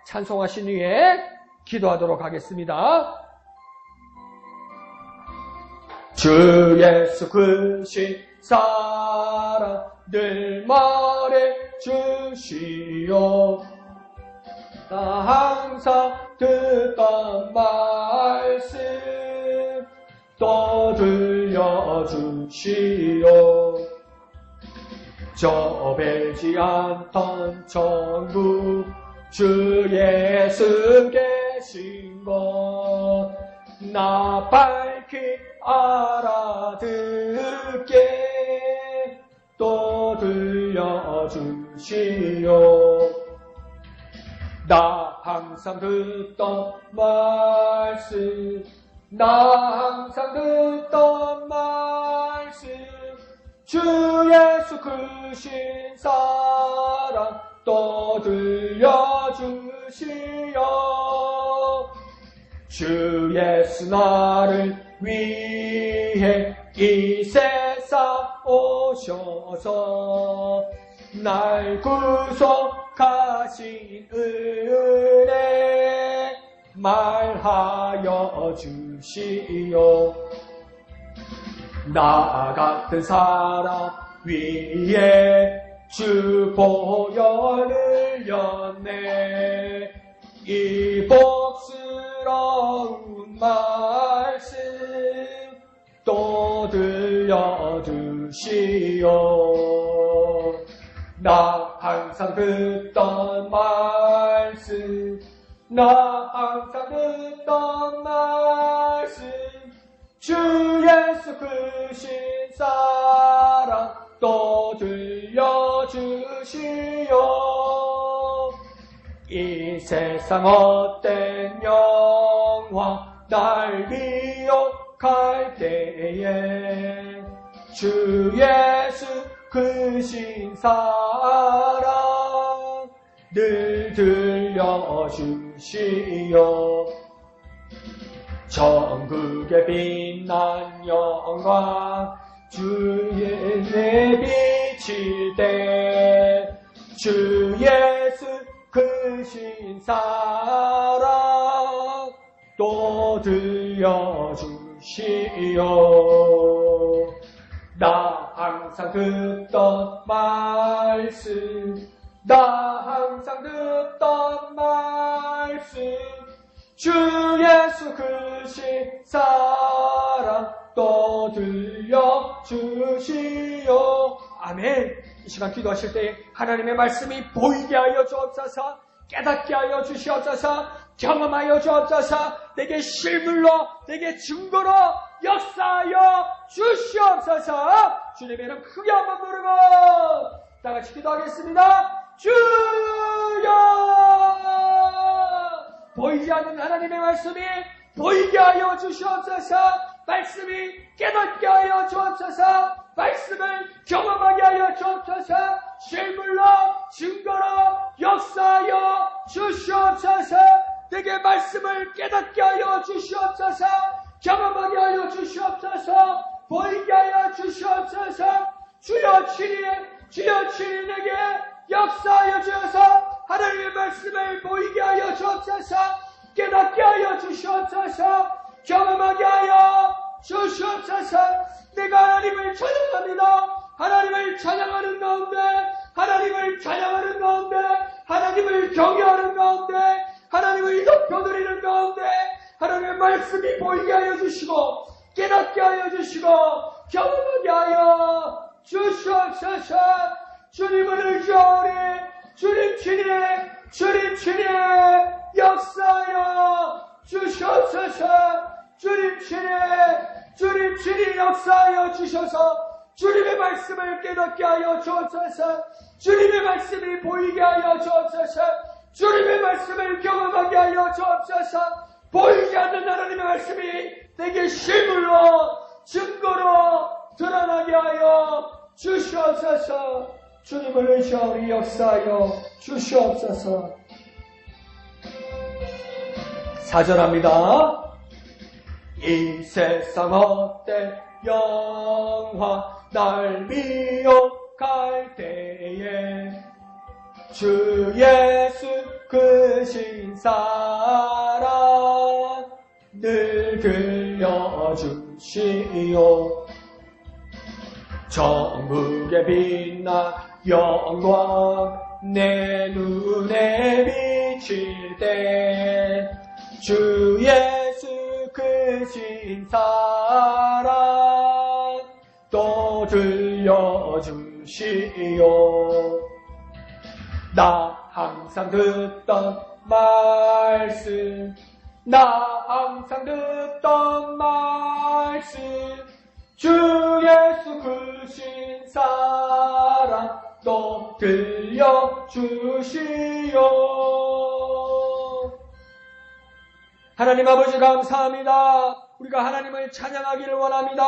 찬송하신 후에 기도하도록 하겠습니다. 주 예수 크신 사랑 늘 말해주시오. 나 항상 듣던 말씀 또 들려주시오. 저 벨지 않던 천국 주 예수 계신 것 나 밝히 알아듣게 또 들려주시오. 나 항상 듣던 말씀 나 항상 듣던 말씀 주 예수 크신 사랑 또 들려주시오. 주 예수 나를 위해 이 세상 오셔서 날 구속하신 은혜 말하여 주시오. 나 같은 사람 위에 주 보혈 흘렸네. 이 복스러운 말씀 또 들려주시오. 나 항상 듣던 말씀 나 항상 듣던 말씀 주 예수 크신 사랑 또 들려주시오. 이 세상 헛된 영화 날 미혹할 때에 주 예수 크신 사랑 늘 들려주시오. 천국의 빛난 영광 주의 내비칠 때 주 예수 크신 사랑 또 들려주시오. 나 항상 듣던 말씀 나 항상 듣던 말씀 주 예수 크신 사랑 또 들려주시오. 아멘. 이 시간 기도하실 때 하나님의 말씀이 보이게 하여 주옵소서. 깨닫게 하여 주시옵소서. 경험하여 주옵소서. 내게 실물로 내게 증거로 역사하여 주시옵소서. 주님의 이름 크게 한번 부르고 다 같이 기도하겠습니다. 주여. 보이지 않는 하나님의 말씀이 보이게 하여 주시옵소서. 말씀이 깨닫게 하여 주옵소서. 말씀을 경험하게 하여 주옵소서. 실물로 증거로 역사하여 주시옵소서. 내게 말씀을 깨닫게 하여 주시옵소서. 경험하게 하여 주시옵소서. 보이게 하여 주시옵소서. 주여 친히 내게 역사하여 주셔서 하나님의 말씀을 보이게 하여 주옵소서. 깨닫게 하여 주시옵소서. 경험하게 하여 주시옵소서. 내가 하나님을 찬양합니다. 하나님을 찬양하는 가운데 하나님을 찬양하는 가운데 하나님을 경외하는 가운데 하나님을 높여드리는 가운데 하나님의 말씀이 보이게 하여 주시고 깨닫게 하여 주시고 경험하게 하여 주시옵소서. 주님을 의지하오니 주님 친히 역사하여 주시옵소서. 주님 친히 역사하여 주셔서 주님의 말씀을 깨닫게 하여 주옵소서. 주님의 말씀이 보이게 하여 주옵소서. 주님의 말씀을 경험하게 하여 주옵소서. 보이지 않는 하나님의 말씀이 내게 실물로 증거로 드러나게 하여 주시옵소서. 주님을 의지하오니 역사하여 주시옵소서. 4절합니다. 이 세상 헛된 영화 날 미혹할 때에 주 예수 크신 사랑 늘 들려주시오. 천국의 빛나 영광 내 눈에 비칠 때 주 예수 크신 사랑 또 들려주시오. 나 항상 듣던 말씀 주 예수 크신 사랑 또 들려주시오. 하나님 아버지 감사합니다. 우리가 하나님을 찬양하기를 원합니다.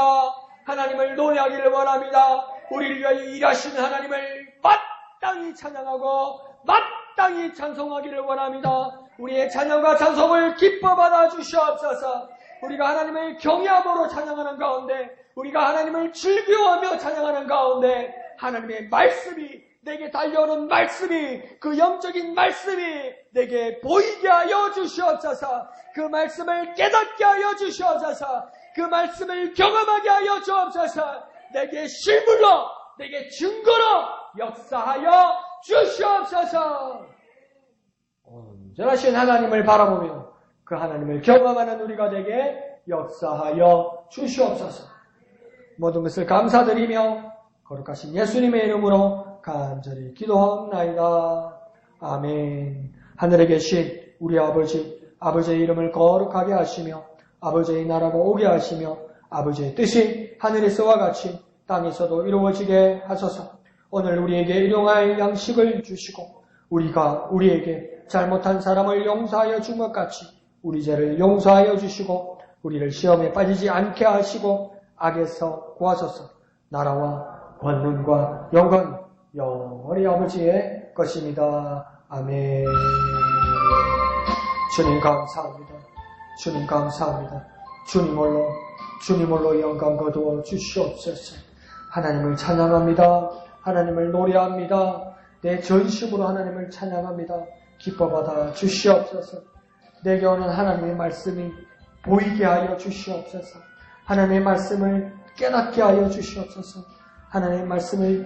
하나님을 노래하기를 원합니다. 우리를 위하여 일하시는 하나님을 마땅히 찬양하고 마땅히 찬송하기를 원합니다. 우리의 찬양과 찬송을 기뻐 받아 주시옵소서. 우리가 하나님을 경외함으로 찬양하는 가운데, 우리가 하나님을 즐거워하며 찬양하는 가운데 하나님의 말씀이 내게 달려오는 말씀이, 그 영적인 말씀이 내게 보이게 하여 주시옵소서. 그 말씀을 깨닫게 하여 주시옵소서. 그 말씀을 경험하게 하여 주옵소서. 내게 실물로, 내게 증거로 역사하여 주시옵소서. 온전하신 하나님을 바라보며 그 하나님을 경험하는 우리가 되게 역사하여 주시옵소서. 모든 것을 감사드리며 거룩하신 예수님의 이름으로 간절히 기도하옵나이다. 아멘. 하늘에 계신 우리 아버지의 이름을 거룩하게 하시며 아버지의 나라가 오게 하시며 아버지의 뜻이 하늘에서와 같이 땅에서도 이루어지게 하소서. 오늘 우리에게 일용할 양식을 주시고 우리가 우리에게 잘못한 사람을 용서하여 준 것 같이 우리 죄를 용서하여 주시고 우리를 시험에 빠지지 않게 하시고 악에서 구하소서. 나라와 권능과 영광 영원히 아버지의 것입니다. 아멘. 주님 감사합니다. 주님 감사합니다. 주님 홀로 영광 거두어 주시옵소서. 하나님을 찬양합니다. 하나님을 노래합니다. 내 전심으로 하나님을 찬양합니다. 기뻐 받아 주시옵소서. 내게 오는 하나님의 말씀이 보이게 하여 주시옵소서. 하나님의 말씀을 깨닫게 하여 주시옵소서. 하나님의 말씀을